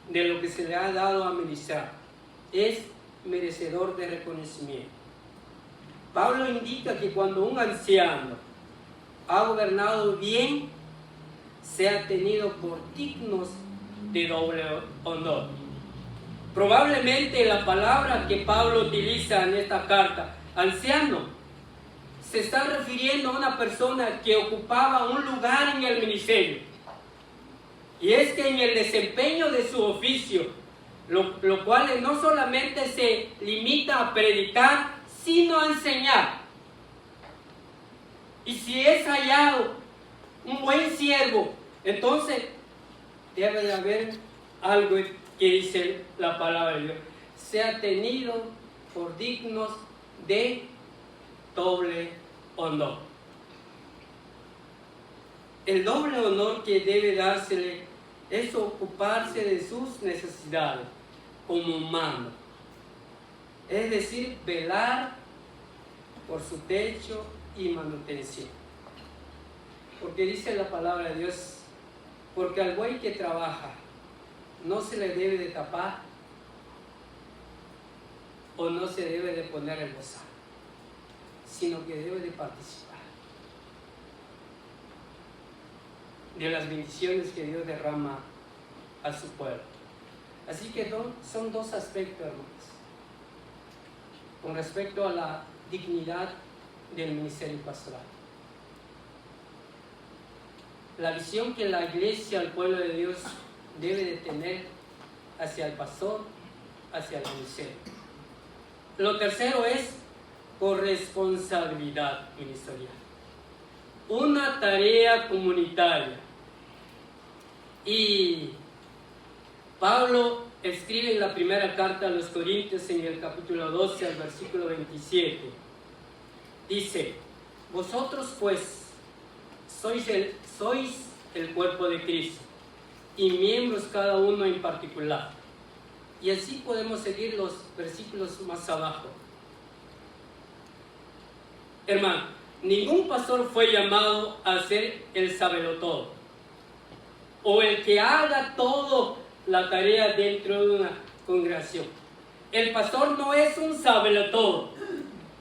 de lo que se le ha dado a administrar, es merecedor de reconocimiento. Pablo indica que cuando un anciano ha gobernado bien, sea tenido por dignos de doble honor. Probablemente la palabra que Pablo utiliza en esta carta, anciano, se está refiriendo a una persona que ocupaba un lugar en el ministerio. Y es que en el desempeño de su oficio, lo cual no solamente se limita a predicar, sino a enseñar. Y si es hallado un buen siervo, entonces debe de haber algo que dice la palabra de Dios: sea tenido por dignos de doble honor. El doble honor que debe dársele es ocuparse de sus necesidades como humano, es decir, velar por su techo y manutención. Porque dice la palabra de Dios: porque al buey que trabaja no se le debe de tapar o no se debe de poner el bozal, sino que debe de participar de las bendiciones que Dios derrama a su pueblo. Así que son dos aspectos, hermanos, con respecto a la dignidad del ministerio pastoral. La visión que la iglesia, el pueblo de Dios, debe de tener hacia el pastor, hacia el ministerio. Lo tercero es corresponsabilidad ministerial. Una tarea comunitaria. Y Pablo escribe en la primera carta a los Corintios, en el capítulo 12, al versículo 27. Dice: vosotros pues sois el cuerpo de Cristo y miembros cada uno en particular. Y así podemos seguir los versículos más abajo. Hermano, ningún pastor fue llamado a ser el sabelotodo o el que haga toda la tarea dentro de una congregación. El pastor no es un sabelotodo.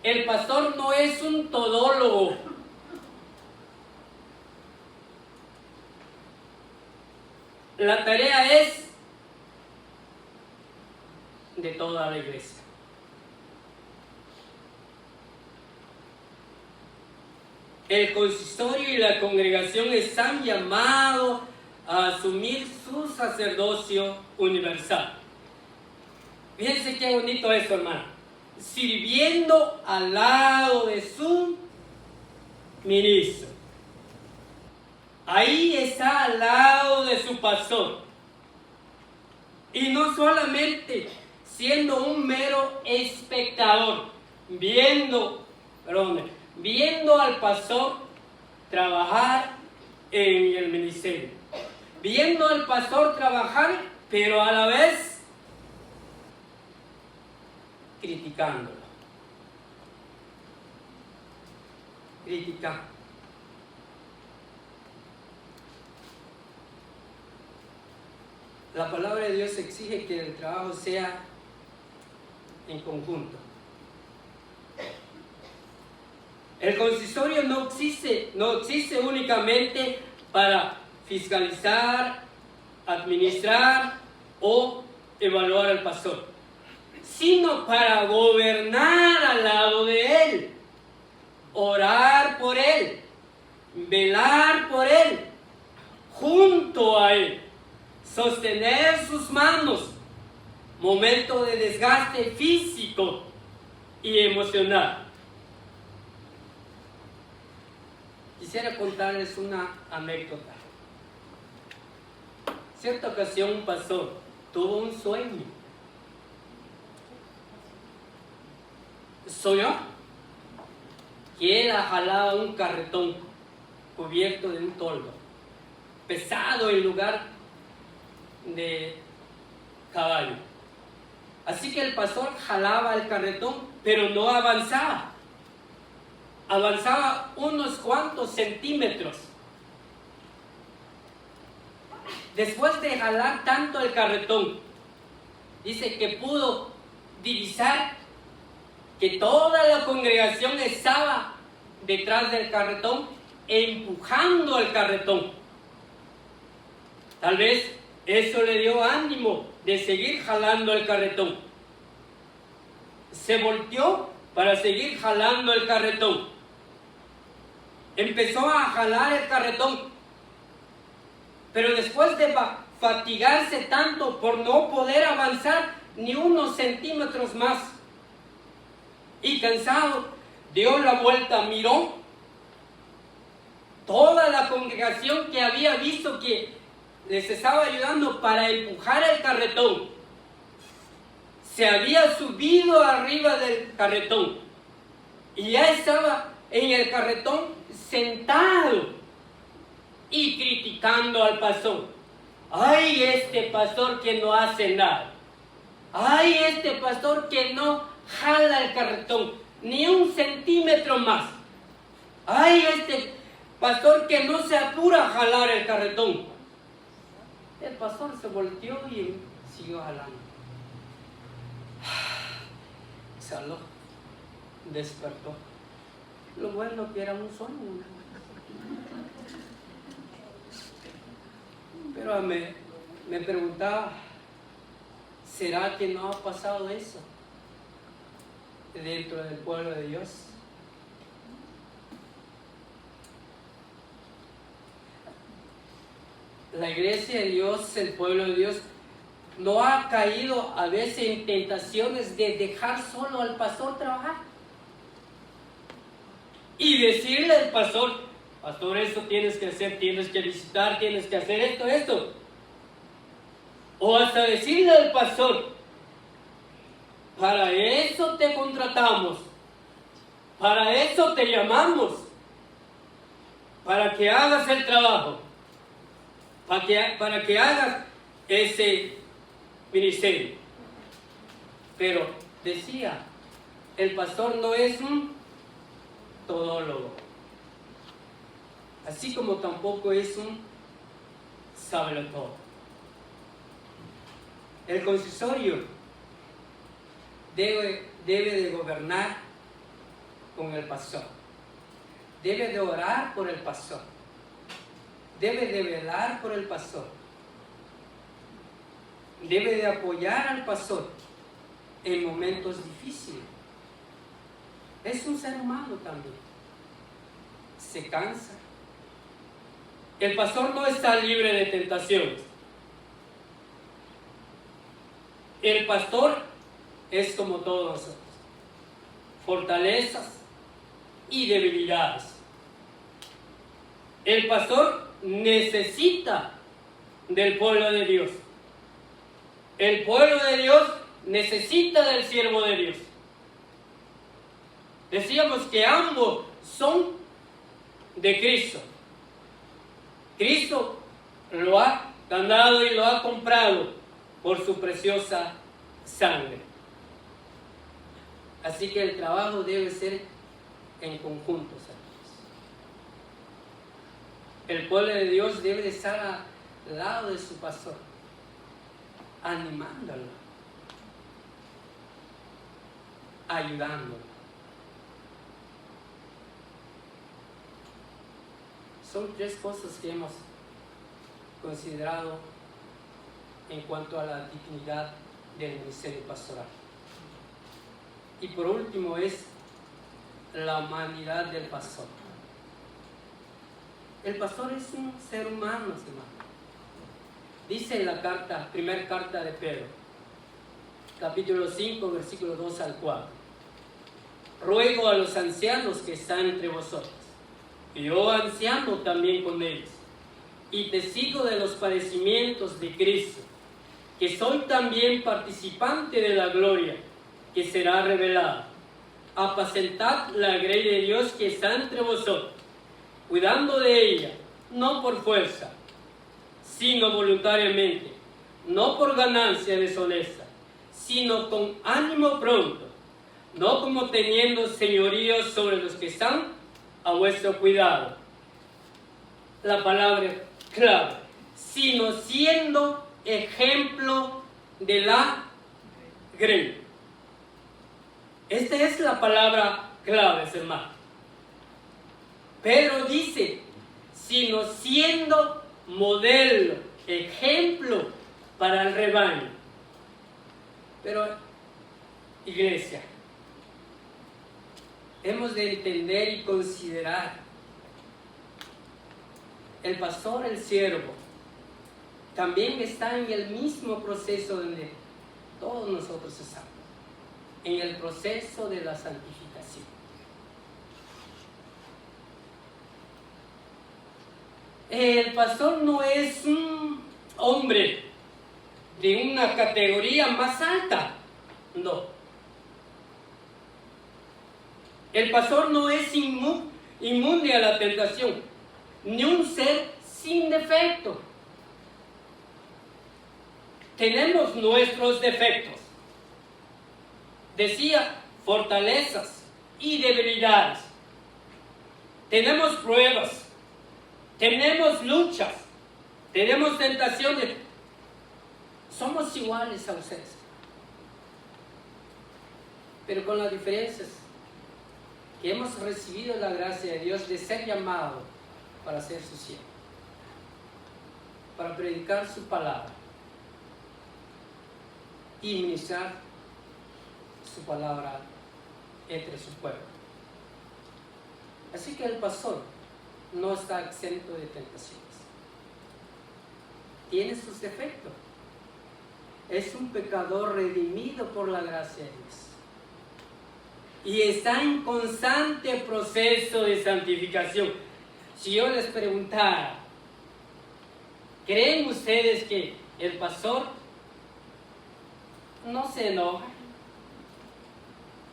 El pastor no es un todólogo. La tarea es de toda la iglesia. El consistorio y la congregación están llamados a asumir su sacerdocio universal. Fíjense qué bonito esto, hermano. Sirviendo al lado de su ministro. Ahí está al lado de su pastor. Y no solamente siendo un mero espectador, viendo al pastor trabajar en el ministerio, viendo al pastor trabajar, pero a la vez criticándolo, La palabra de Dios exige que el trabajo sea en conjunto. El consistorio no existe únicamente para fiscalizar, administrar o evaluar al pastor, sino para gobernar al lado de él, orar por él, velar por él, junto a él, sostener sus manos, momento de desgaste físico y emocional. Quisiera contarles una anécdota. Cierta ocasión un pastor tuvo un sueño. Soñó que él jalaba un carretón cubierto de un toldo, pesado en lugar de caballo. Así que el pastor jalaba el carretón, pero no avanzaba. Avanzaba unos cuantos centímetros. Después de jalar tanto el carretón, dice que pudo divisar que toda la congregación estaba detrás del carretón, empujando el carretón. Tal vez eso le dio ánimo de seguir jalando el carretón. Se volteó para seguir jalando el carretón. Empezó a jalar el carretón, pero después de fatigarse tanto por no poder avanzar ni unos centímetros más, y cansado, dio la vuelta, miró toda la congregación que había visto que les estaba ayudando para empujar el carretón. Se había subido arriba del carretón y ya estaba en el carretón sentado y criticando al pastor. ¡Ay, este pastor que no hace nada! ¡Ay, este pastor que no jala el carretón ni un centímetro más! ¡Ay, este pastor que no se apura a jalar el carretón! El pastor se volteó y siguió jalando. Exhaló, despertó. Lo bueno que era un sueño. Pero me preguntaba, ¿será que no ha pasado eso dentro del pueblo de Dios? La iglesia de Dios, el pueblo de Dios, no ha caído a veces en tentaciones de dejar solo al pastor trabajar y decirle al pastor, pastor, esto tienes que hacer, tienes que visitar, tienes que hacer esto. O hasta decirle al pastor, para eso te contratamos, para eso te llamamos, para que hagas el trabajo, para que hagas ese ministerio. Pero decía, el pastor no es un todólogo, así como tampoco es un sabelotodo. El consistorio debe de gobernar con el pastor, debe de orar por el pastor, debe de velar por el pastor, debe de apoyar al pastor en momentos difíciles. Es un ser humano también, se cansa. El pastor no está libre de tentaciones. El pastor es como todos nosotros, fortalezas y debilidades. El pastor necesita del pueblo de Dios. El pueblo de Dios necesita del siervo de Dios. Decíamos que ambos son de Cristo. Cristo lo ha ganado y lo ha comprado por su preciosa sangre. Así que el trabajo debe ser en conjunto, hermanos. El pueblo de Dios debe de estar al lado de su pastor, animándolo, ayudándolo. Son tres cosas que hemos considerado en cuanto a la dignidad del ministerio pastoral. Y por último es la humanidad del pastor. El pastor es un ser humano, hermano. Dice en la primera carta de Pedro, capítulo 5, versículos 2 al 4. Ruego a los ancianos que están entre vosotros, y yo anciano también con ellos, y testigo de los padecimientos de Cristo, que soy también participante de la gloria que será revelada. Apacentad la grey de Dios que está entre vosotros, cuidando de ella, no por fuerza, sino voluntariamente, no por ganancia deshonesta, sino con ánimo pronto, no como teniendo señorío sobre los que están a vuestro cuidado. La palabra clave, sino siendo ejemplo de la grey. Esta es la palabra clave, hermano. Pedro dice, sino siendo modelo, ejemplo para el rebaño. Pero, iglesia, hemos de entender y considerar el pastor, el siervo, también está en el mismo proceso donde todos nosotros estamos, en el proceso de la santificación. El pastor no es un hombre de una categoría más alta, no. El pastor no es inmune a la tentación, ni un ser sin defecto. Tenemos nuestros defectos. Decía, fortalezas y debilidades. Tenemos pruebas, tenemos luchas, tenemos tentaciones. Somos iguales a ustedes, pero con las diferencias que hemos recibido la gracia de Dios de ser llamados para ser su siervo, para predicar su palabra, y ministrar su palabra entre su pueblo. Así que el pastor no está exento de tentaciones. Tiene sus defectos. Es un pecador redimido por la gracia de Dios. Y está en constante proceso de santificación. Si yo les preguntara, ¿creen ustedes que el pastor no se enoja?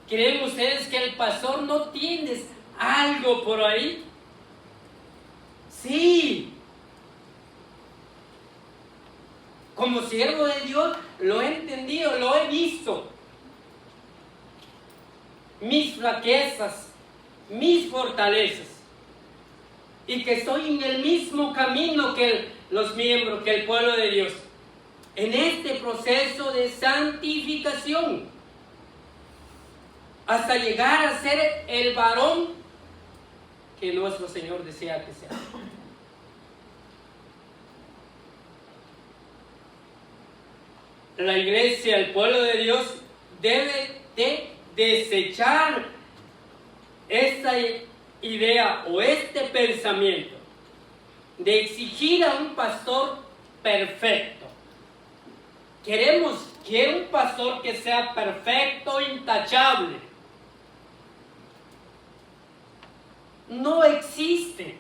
¿Creen ustedes que el pastor no tiene algo por ahí? Sí. Como siervo de Dios lo he entendido, lo he visto. Mis flaquezas, mis fortalezas. Y que estoy en el mismo camino que los miembros, que el pueblo de Dios. En este proceso de santificación. Hasta llegar a ser el varón que nuestro Señor desea que sea. La iglesia, el pueblo de Dios, debe de desechar esta idea o este pensamiento de exigir a un pastor perfecto. Quiero un pastor que sea perfecto, intachable. No existe.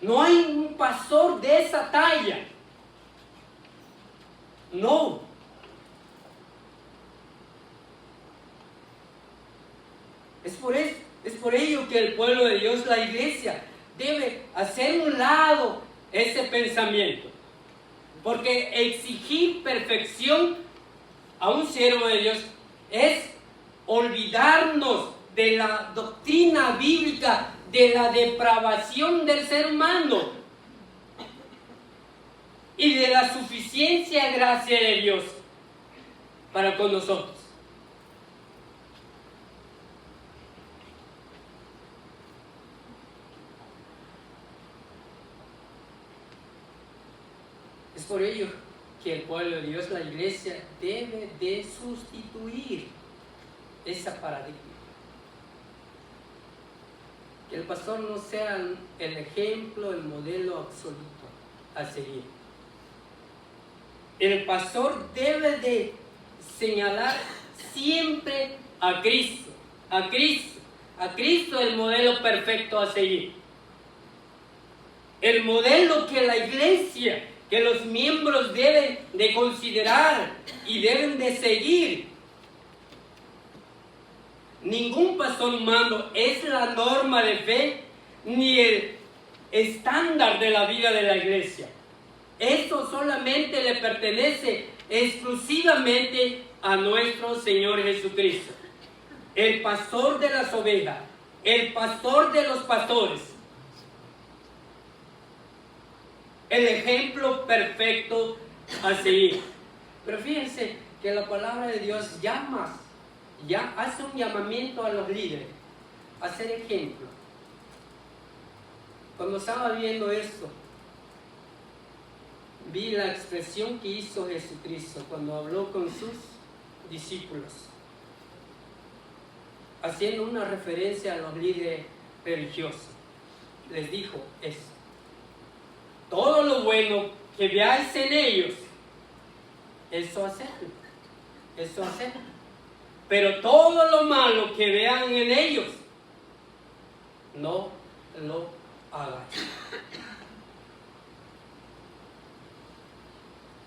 No hay un pastor de esa talla. No. Es por ello que el pueblo de Dios, la iglesia, debe hacer un lado ese pensamiento. Porque exigir perfección a un siervo de Dios es olvidarnos de la doctrina bíblica de la depravación del ser humano y de la suficiencia de gracia de Dios para con nosotros. Es por ello que el pueblo de Dios, la iglesia, debe de sustituir esa paradigma. Que el pastor no sea el ejemplo, el modelo absoluto a seguir. El pastor debe de señalar siempre a Cristo, a Cristo, a Cristo el modelo perfecto a seguir. El modelo que la iglesia, que los miembros deben de considerar y deben de seguir. Ningún pastor humano es la norma de fe ni el estándar de la vida de la iglesia. Esto solamente le pertenece exclusivamente a nuestro Señor Jesucristo, el pastor de las ovejas, el pastor de los pastores, el ejemplo perfecto a seguir. Pero fíjense que la palabra de Dios ya hace un llamamiento a los líderes a ser ejemplo. Cuando estaba viendo esto, vi la expresión que hizo Jesucristo cuando habló con sus discípulos, haciendo una referencia a los líderes religiosos. Les dijo esto: todo lo bueno que veáis en ellos, eso hacedlo. Pero todo lo malo que vean en ellos, no lo hagan.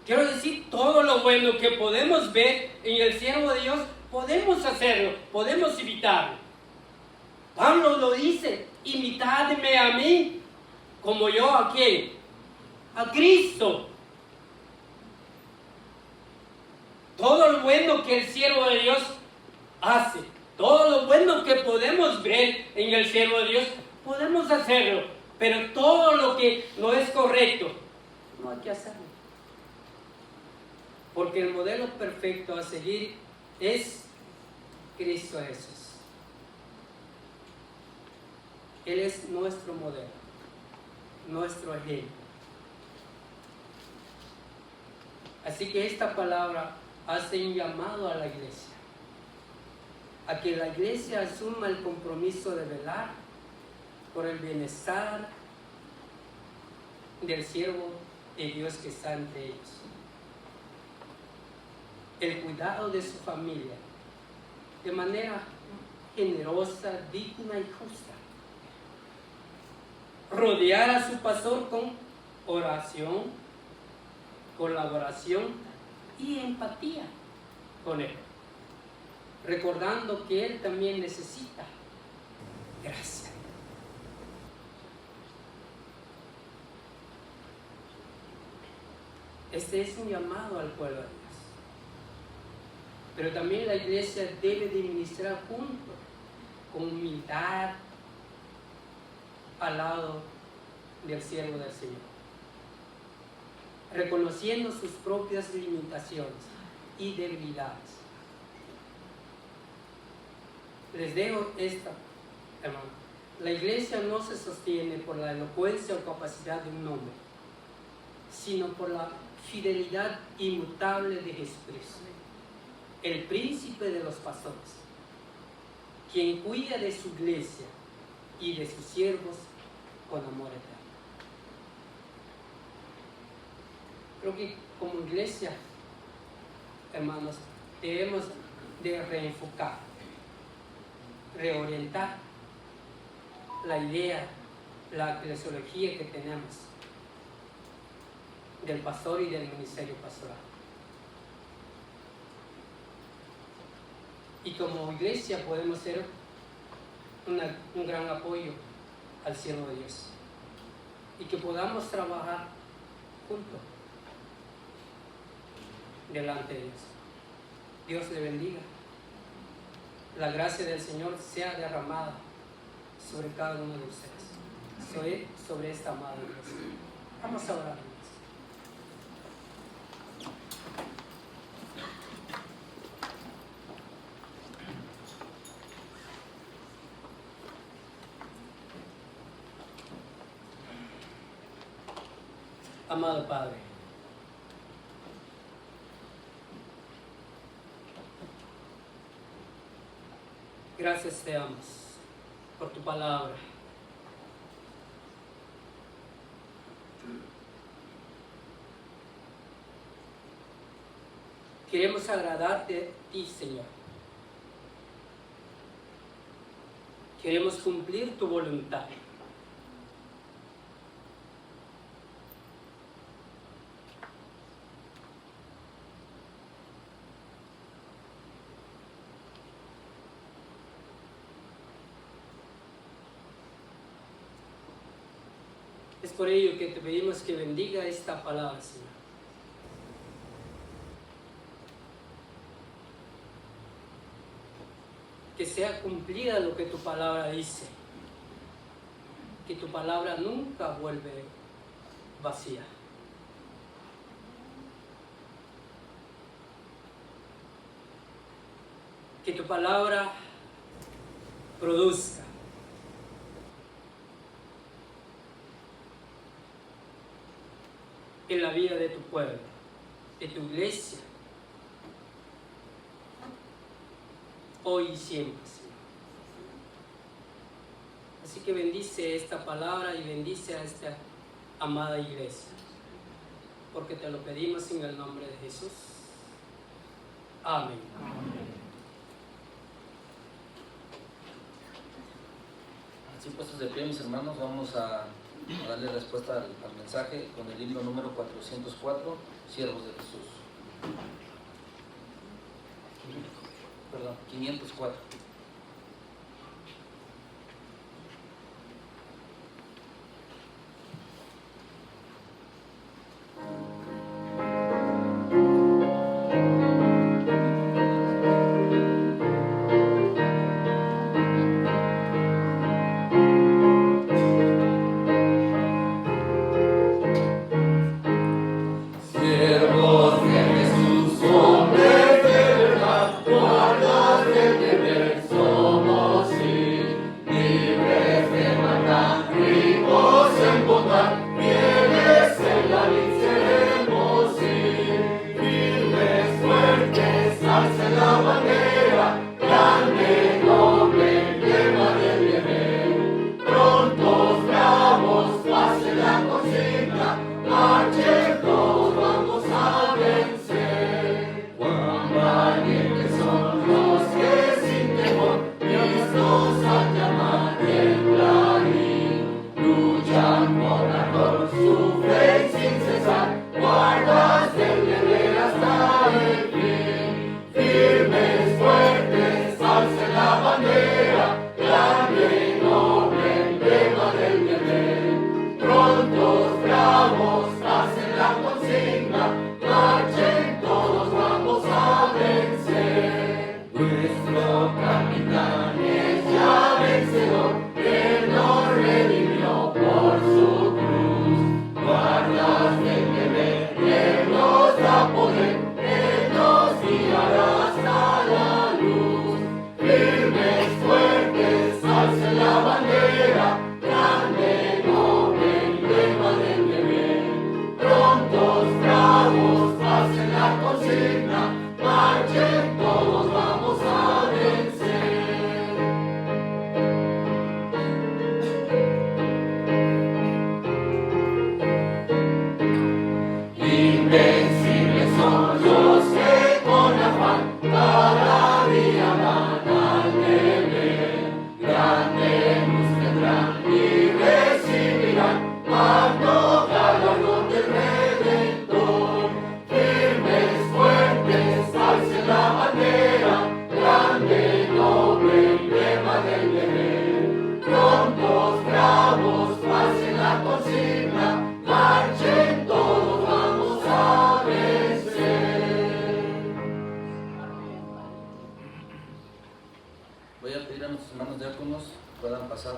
Quiero decir, todo lo bueno que podemos ver en el siervo de Dios, podemos hacerlo, podemos imitarlo. Pablo lo dice: imitadme a mí, como yo a quién, a Cristo. Todo lo bueno que el siervo de Dios hace, todo lo bueno que podemos ver en el siervo de Dios, podemos hacerlo, pero todo lo que no es correcto, no hay que hacerlo. Porque el modelo perfecto a seguir es Cristo Jesús. Él es nuestro modelo, nuestro ejemplo. Así que esta palabra hace un llamado a la iglesia, a que la iglesia asuma el compromiso de velar por el bienestar del siervo de Dios que está entre ellos, el cuidado de su familia de manera generosa, digna y justa, rodear a su pastor con oración, colaboración y empatía con él, recordando que él también necesita gracia. Este es un llamado al pueblo de Dios. Pero también la iglesia debe de ministrar junto, con humildad, al lado del siervo del Señor, reconociendo sus propias limitaciones y debilidades. Les dejo esta, hermano. La iglesia no se sostiene por la elocuencia o capacidad de un hombre, sino por la fidelidad inmutable de Jesucristo, el príncipe de los pastores, quien cuida de su iglesia y de sus siervos con amor eterno. Creo que como iglesia, hermanos, debemos de reenfocar, reorientar la idea, la eclesiología que tenemos del pastor y del ministerio pastoral. Y como iglesia podemos ser un gran apoyo al siervo de Dios y que podamos trabajar juntos delante de Dios. Dios le bendiga. La gracia del Señor sea derramada sobre cada uno de ustedes, sobre esta amada iglesia. Vamos a orar. Amado Padre, gracias te damos por tu palabra. Queremos agradarte a ti, Señor. Queremos cumplir tu voluntad. Es por ello que te pedimos que bendiga esta palabra, Señor. Que sea cumplida lo que tu palabra dice. Que tu palabra nunca vuelve vacía. Que tu palabra produzca en la vida de tu pueblo, de tu iglesia, hoy y siempre, Señor. Así que bendice esta palabra y bendice a esta amada iglesia, porque te lo pedimos en el nombre de Jesús. Amén. Así puestos de pie, mis hermanos, vamos a darle respuesta al mensaje con el himno número 404, Siervos de Jesús. Perdón, 504. Siervos de Jesús, hombres de verdad, guardas del deber.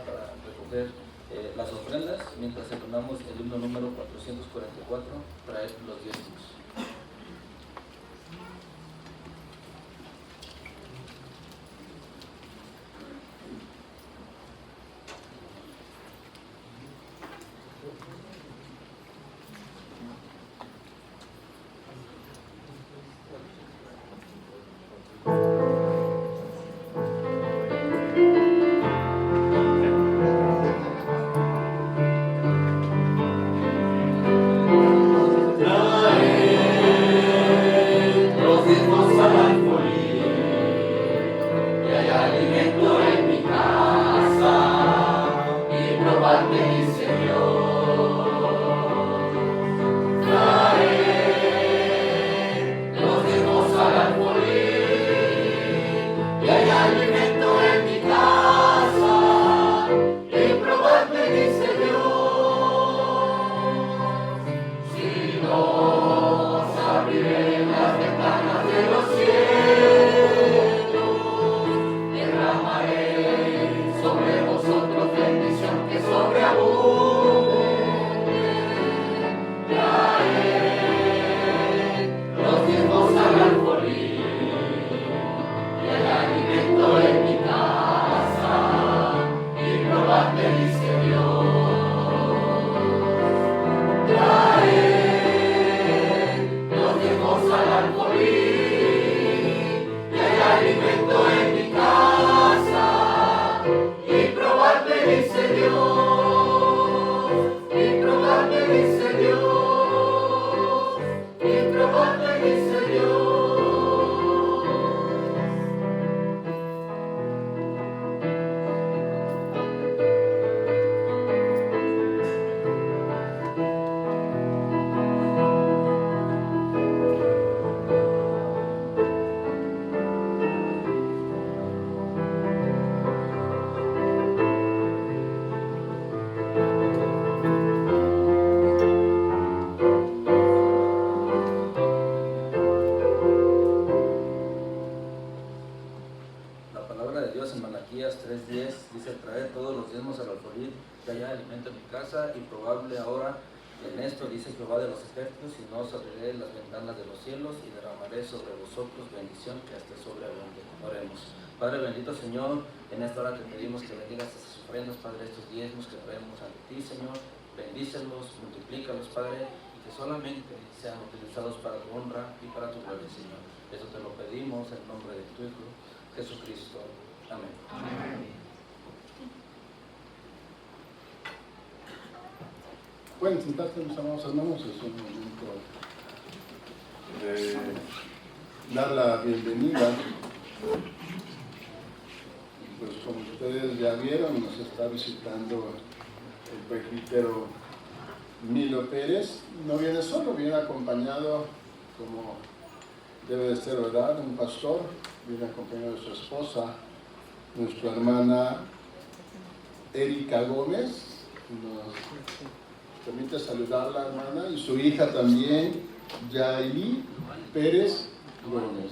para recoger las ofrendas, mientras entonamos el himno número 444, traer los diezmos. Padre bendito, Señor, en esta hora te pedimos que bendigas estas ofrendas, Padre, estos diezmos que traemos ante ti, Señor. Bendícelos, multiplícalos, Padre, y que solamente sean utilizados para tu honra y para tu gloria, Señor. Eso te lo pedimos en nombre de tu Hijo, Jesucristo. Amén. Amén. Pueden sentarse, mis amados hermanos, es un momento de dar la bienvenida. Pues como ustedes ya vieron, nos está visitando el presbítero Milo Pérez. No viene solo, viene acompañado, como debe de ser, ¿verdad?, un pastor. Viene acompañado de su esposa, nuestra hermana Erika Gómez. Nos permite saludarla, hermana, y su hija también, Yaeli Pérez Gómez.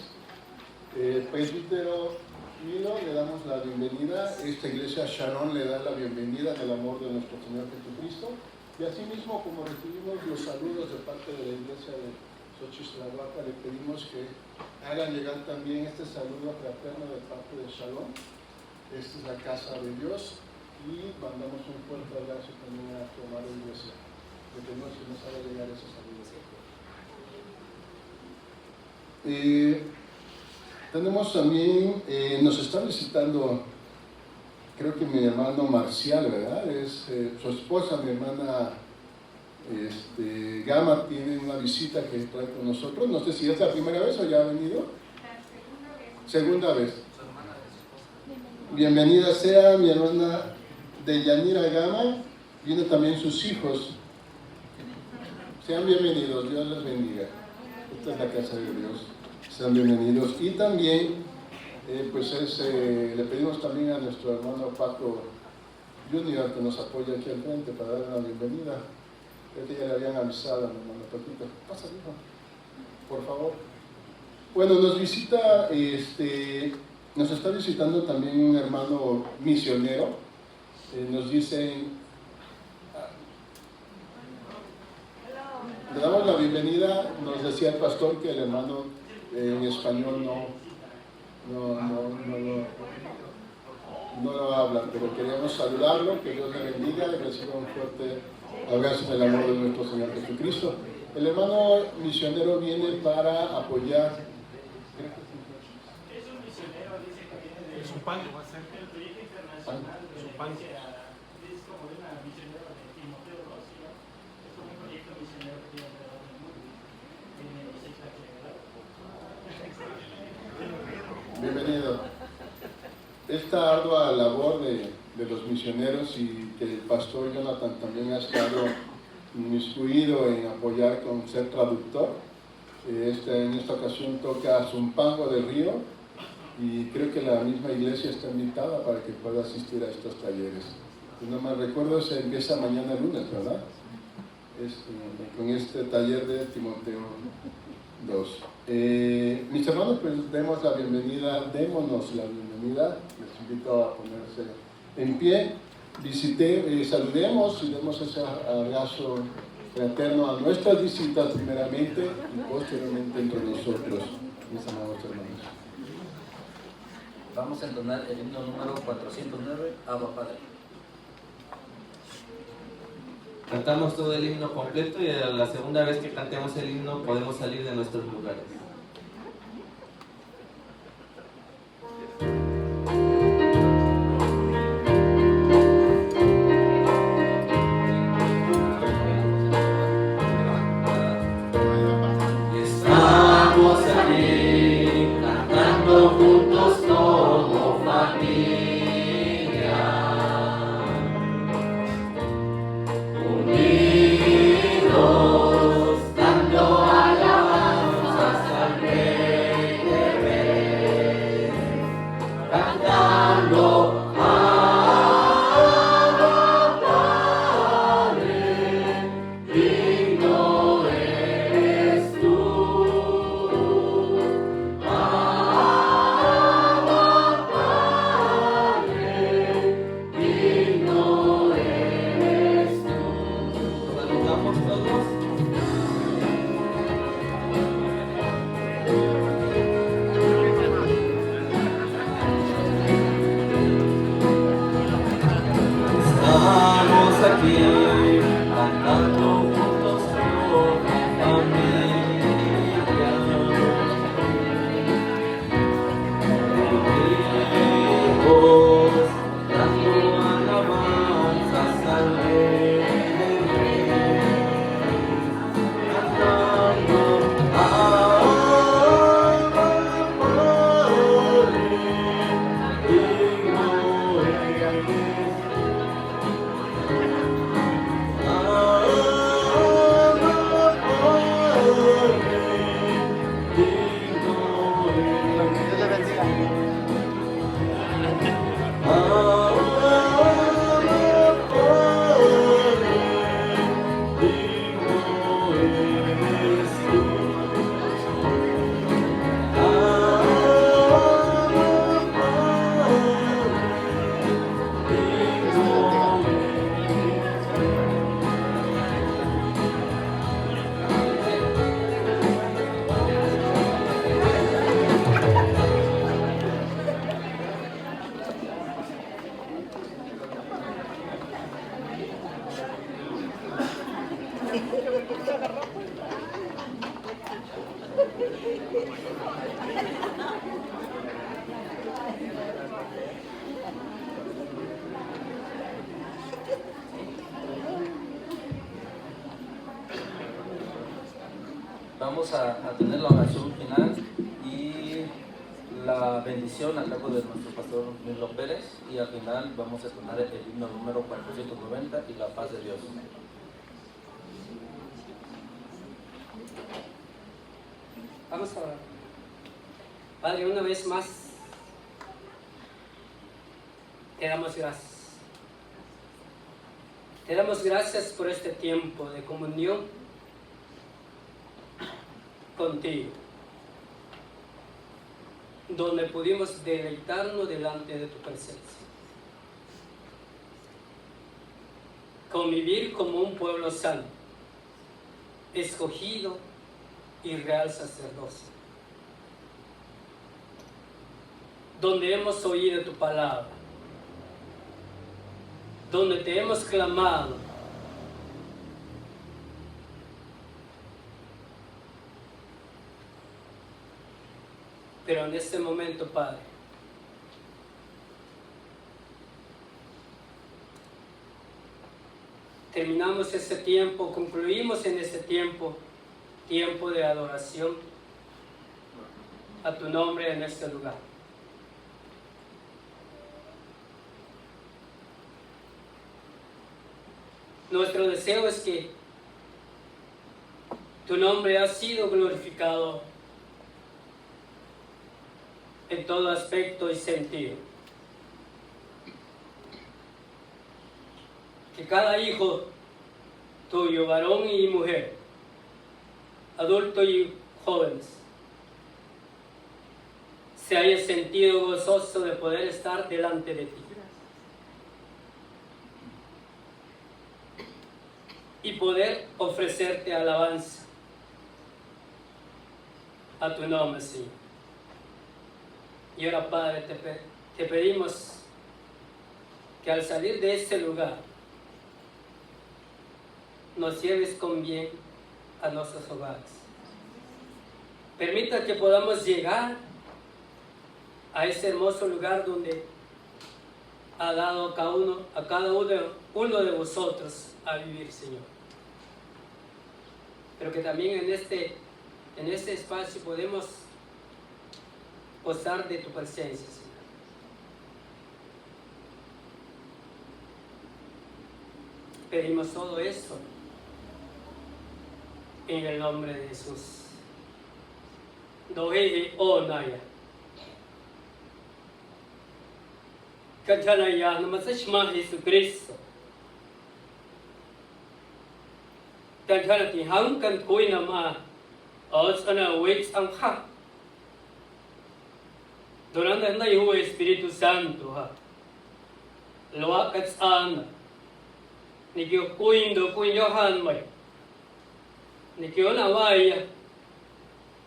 Presbítero Milo, le damos la bienvenida. Esta iglesia Sharon le da la bienvenida en el amor de nuestro Señor Jesucristo. Y asimismo, como recibimos los saludos de parte de la iglesia de Xochitlahuaca, le pedimos que hagan llegar también este saludo fraterno de parte de Shalom. Esta es la casa de Dios y mandamos un fuerte abrazo también a tu amada iglesia. Le pedimos que nos haga llegar ese saludo. Tenemos también, nos está visitando, creo que mi hermano Marcial, ¿verdad? Es su esposa, mi hermana Gama, tiene una visita que trae con nosotros. No sé si es la primera vez o ya ha venido. La segunda vez. Bienvenida sea mi hermana Deyanira Gama. Vienen también sus hijos. Sean bienvenidos, Dios les bendiga. Esta es la casa de Dios. Sean bienvenidos. Y también, le pedimos también a nuestro hermano Paco Junior que nos apoya aquí al frente para darle la bienvenida. Creo que ya le habían avisado a mi hermano Paquito. Pasa, hijo, por favor. Bueno, nos visita, nos está visitando también un hermano misionero nos dicen, le damos la bienvenida. Nos decía el pastor que el hermano en español no lo habla, pero queríamos saludarlo, que Dios le bendiga, le reciba un fuerte abrazo en el amor de nuestro Señor Jesucristo. El hermano misionero viene para apoyar. Es un misionero, dice que viene de su pan, va a ser el proyecto internacional de su pan. Es como de una misionera de Timoteo Rossi, es como un proyecto misionero que tiene alrededor del mundo. Tiene 6 años. Bienvenido. Esta ardua labor de los misioneros, y que el pastor Jonathan también ha estado inmiscuido en apoyar con ser traductor. En esta ocasión toca Zumpango del Río, y creo que la misma iglesia está invitada para que pueda asistir a estos talleres. Si no mal recuerdo, se empieza mañana lunes, ¿verdad? Con este taller de Timoteo 2. Mis hermanos, pues démonos la bienvenida. Les invito a ponerse en pie. Saludemos y demos ese abrazo fraterno a nuestras visitas primeramente y posteriormente entre nosotros, mis amados hermanos. Vamos a entonar el himno número 409, Abba Padre. Cantamos todo el himno completo, y a la segunda vez que cantemos el himno podemos salir de nuestros lugares. Estamos aquí cantando juntos como familia, unidos, dando alabanzas al Rey de Reyes, cantando Abba Padre, digno eres tú. Abba Padre, digno eres tú. Saludamos todos. Estamos aquí cantando juntos como familia, unidos, dando alabanzas al Rey de Reyes, cantando Abba Padre, digno eres. Vamos a tener la oración final y la bendición a cargo de nuestro pastor Milo Pérez, y al final vamos a tocar el himno número 490 y la paz de Dios. Vamos a orar. Padre, una vez más, te damos gracias. Te damos gracias por este tiempo de comunión contigo, donde pudimos deleitarnos delante de tu presencia. convivir como un pueblo santo, escogido y real sacerdocio, donde hemos oído tu palabra, donde te hemos clamado, pero en este momento, Padre, terminamos ese tiempo, concluimos en ese tiempo de adoración a tu nombre en este lugar. Nuestro deseo es que tu nombre ha sido glorificado en todo aspecto y sentido. Que cada hijo tuyo, varón y mujer, adulto y jóvenes, se haya sentido gozoso de poder estar delante de ti. Y poder ofrecerte alabanza a tu nombre, Señor. Y ahora, Padre, te pedimos que al salir de este lugar nos lleves con bien a nuestros hogares. Permita que podamos llegar a ese hermoso lugar donde ha dado a cada uno de vosotros a vivir, Señor. Pero que también en este espacio podemos gozar de tu presencia, Señor. Pedimos todo esto en el nombre de Jesús. Dohehe onaya. Kajanaya namasashma Jesucristo. Kajanati hangkan koi nama osana weix ang ha. Durante anda o Espírito Santo ha. Loa katsana. Nikyo kuindo han mai. Nikyo na waya.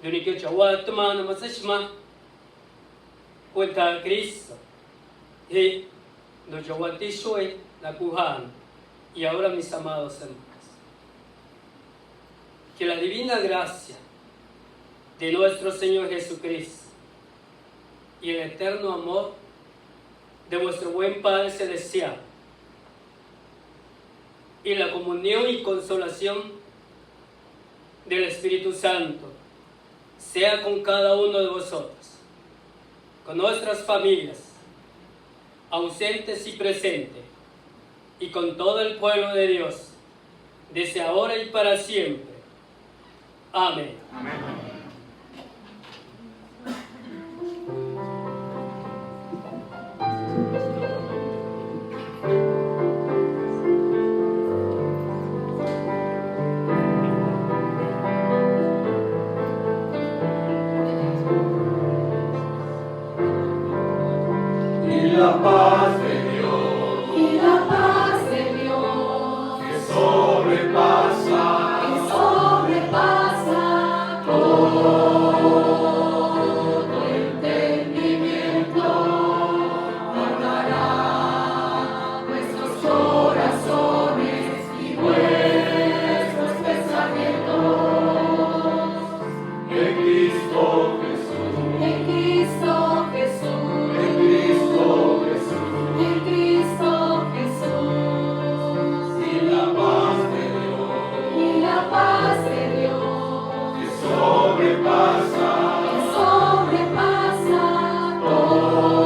Nikyo chawatma na masashma. Cuenta Cristo. Y nos chawatishwe na kuhan. Y ahora, mis amados hermanos, que la divina gracia de nuestro Señor Jesucristo y el eterno amor de vuestro buen Padre Celestial y la comunión y consolación del Espíritu Santo sea con cada uno de vosotros, con nuestras familias, ausentes y presentes, y con todo el pueblo de Dios, desde ahora y para siempre. Amén. Amén. La paz de Dios, Y la paz de Dios, que sobrepasa todo entendimiento, guardará nuestros corazones y nuestros pensamientos en Cristo Jesús. en Cristo Jesús, En Cristo Jesús. en Cristo Jesús. Y la paz de Dios, Y la paz de Dios, que sobrepasa todo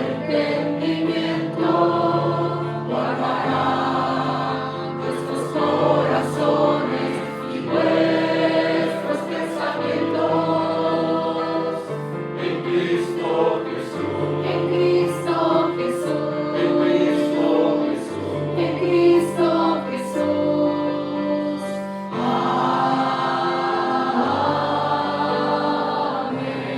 entendimiento, guardará nuestros corazones y nuestros pensamientos en Cristo Jesús. en Cristo Jesús, En Cristo Jesús. en Cristo Jesús. Amén.